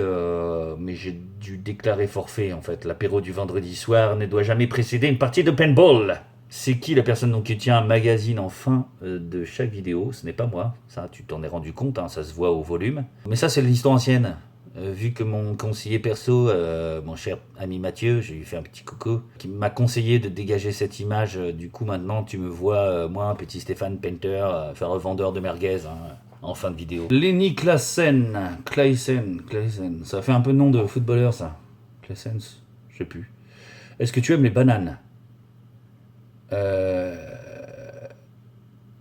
mais j'ai dû déclarer forfait en fait. L'apéro du vendredi soir ne doit jamais précéder une partie de paintball. C'est qui la personne donc qui tient un magazine en fin de chaque vidéo ? Ce n'est pas moi, ça tu t'en es rendu compte, hein, ça se voit au volume. Mais ça c'est l'histoire ancienne. Vu que mon conseiller perso, mon cher ami Mathieu, je lui fais un petit coucou, qui m'a conseillé de dégager cette image, du coup maintenant tu me vois, moi, petit Stéphane Painter, faire revendeur de merguez en fin de vidéo. Lenny Klassen, ça fait un peu nom de footballeur ça. Klassens, je sais plus. Est-ce que tu aimes les bananes ?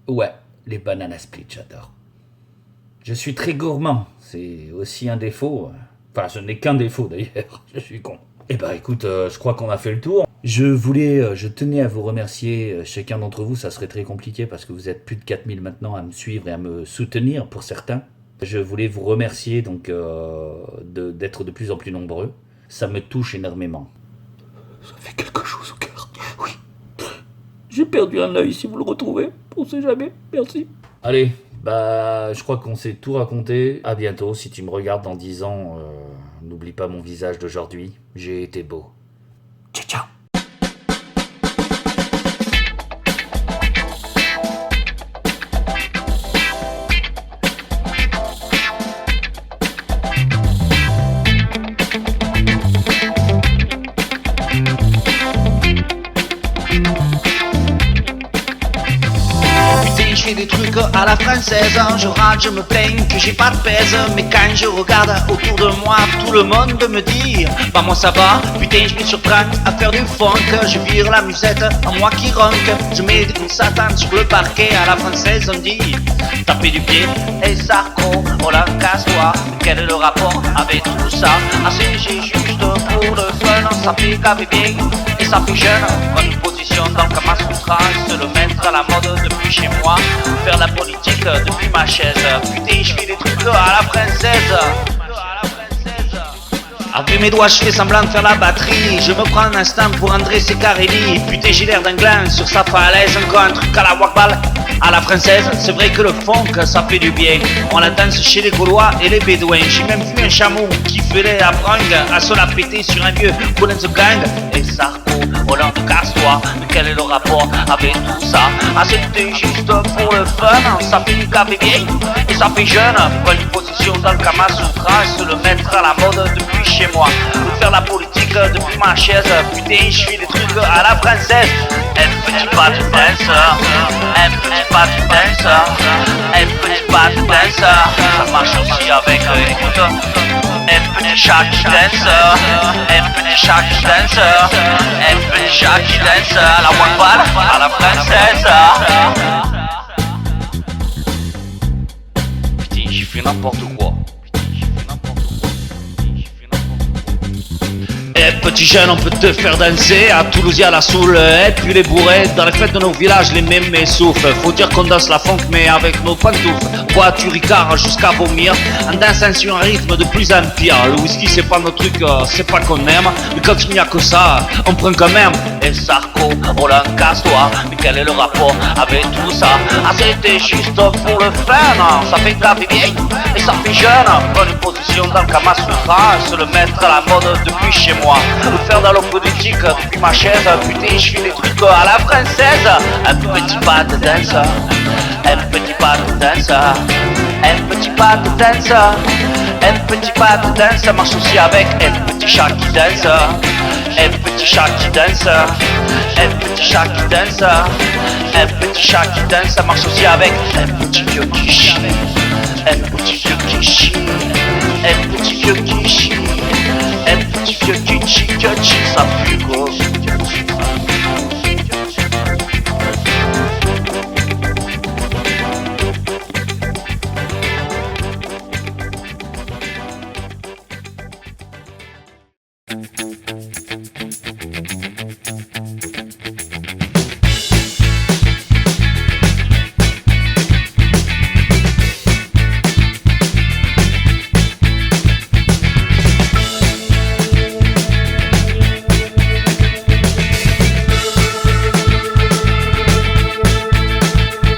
Ouais, les bananes à split, j'adore. Je suis très gourmand, c'est aussi un défaut. Enfin, ce n'est qu'un défaut d'ailleurs, je suis con. Eh ben écoute, je crois qu'on a fait le tour. Je tenais à vous remercier, chacun d'entre vous, ça serait très compliqué parce que vous êtes plus de 4000 maintenant à me suivre et à me soutenir pour certains. Je voulais vous remercier donc d'être de plus en plus nombreux. Ça me touche énormément. Ça fait quelque chose au cœur, oui. J'ai perdu un œil, si vous le retrouvez, on sait jamais, merci. Allez. Bah, je crois qu'on s'est tout raconté. À bientôt. Si tu me regardes dans 10 ans, n'oublie pas mon visage d'aujourd'hui. J'ai été beau. Ciao, ciao. Je fais des trucs à la française, je râle, je me plains que j'ai pas de pèse. Mais quand je regarde autour de moi, tout le monde me dit bah moi ça va, putain je me surprends à faire du funk. Je vire la musette, à moi qui ronque. Je mets des satan sur le parquet, à la française on dit taper du pied. Et Sarko, oh là casse-toi, quel est le rapport avec tout ça? Ah c'est juste pour le fun, ça fait gaver bien et ça fait jeune. Bonne position dans le Kama Sutra, se le mettre à la mode depuis chez moi. Faire la politique depuis ma chaise. Putain je fais des trucs à la princesse. Avec mes doigts je fais semblant de faire la batterie. Je me prends un instant pour André Secarelli. Putain j'ai l'air d'un gland sur sa falaise. Encore un truc à la wakbal, à la française. C'est vrai que le funk ça fait du bien. On la danse chez les Gaulois et les Bédouins. J'ai même vu un chameau qui faisait la bringue à se la péter sur un vieux Collins Gang. Et Sarko, Hollande casse-toi. Mais quel est le rapport avec tout ça? Ah c'était juste pour le fun. Ça fait du café bien et ça fait jeune. Prendre une position dans le Kama Sutra et se le mettre à la mode depuis chez moi. Faire la politique depuis ma chaise. Putain je fais des trucs à la française. Un petit pas de danseur, un petit pas de danseur, un petit pas de danseur. Ça marche aussi avec écoute. Un petit chat qui danse, un petit chat qui danse, un petit chat qui danse. À la wakbal, à la française. Putain j'ai fait n'importe quoi. petit jeune, on peut te faire danser. À Toulouse, y'a la soul, et puis les bourrés. Dans les fêtes de nos villages, les mémés soufflent. Faut dire qu'on danse la funk, mais avec nos pantoufles. Voiture Ricard jusqu'à vomir. En dansant sur un rythme de plus en pire. Le whisky, c'est pas notre truc, c'est pas qu'on aime. Mais quand il n'y a que ça, on prend quand même. Et Sarko, Roland, casse-toi. Mais quel est le rapport avec tout ça? Ah, c'était juste pour le fun. Ça fait grave vieille et ça fait jeune. Prendre une position dans le Kama Sutra, se le mettre à la mode depuis chez moi. Le faire dans l'eau politique depuis ma chaise. Putain, je fais des trucs à la française. Un petit pas de danse, un petit pas de danse, un petit pas de danse, un petit pas de danse. Marche aussi avec un petit chat qui danse, un petit chat qui danse, un petit chat qui danse, un petit chat qui danse. Marche aussi avec un petit vieux qui chie, un petit vieux qui chie, un petit vieux qui chie, un petit vieux qui chie, ça pue gros.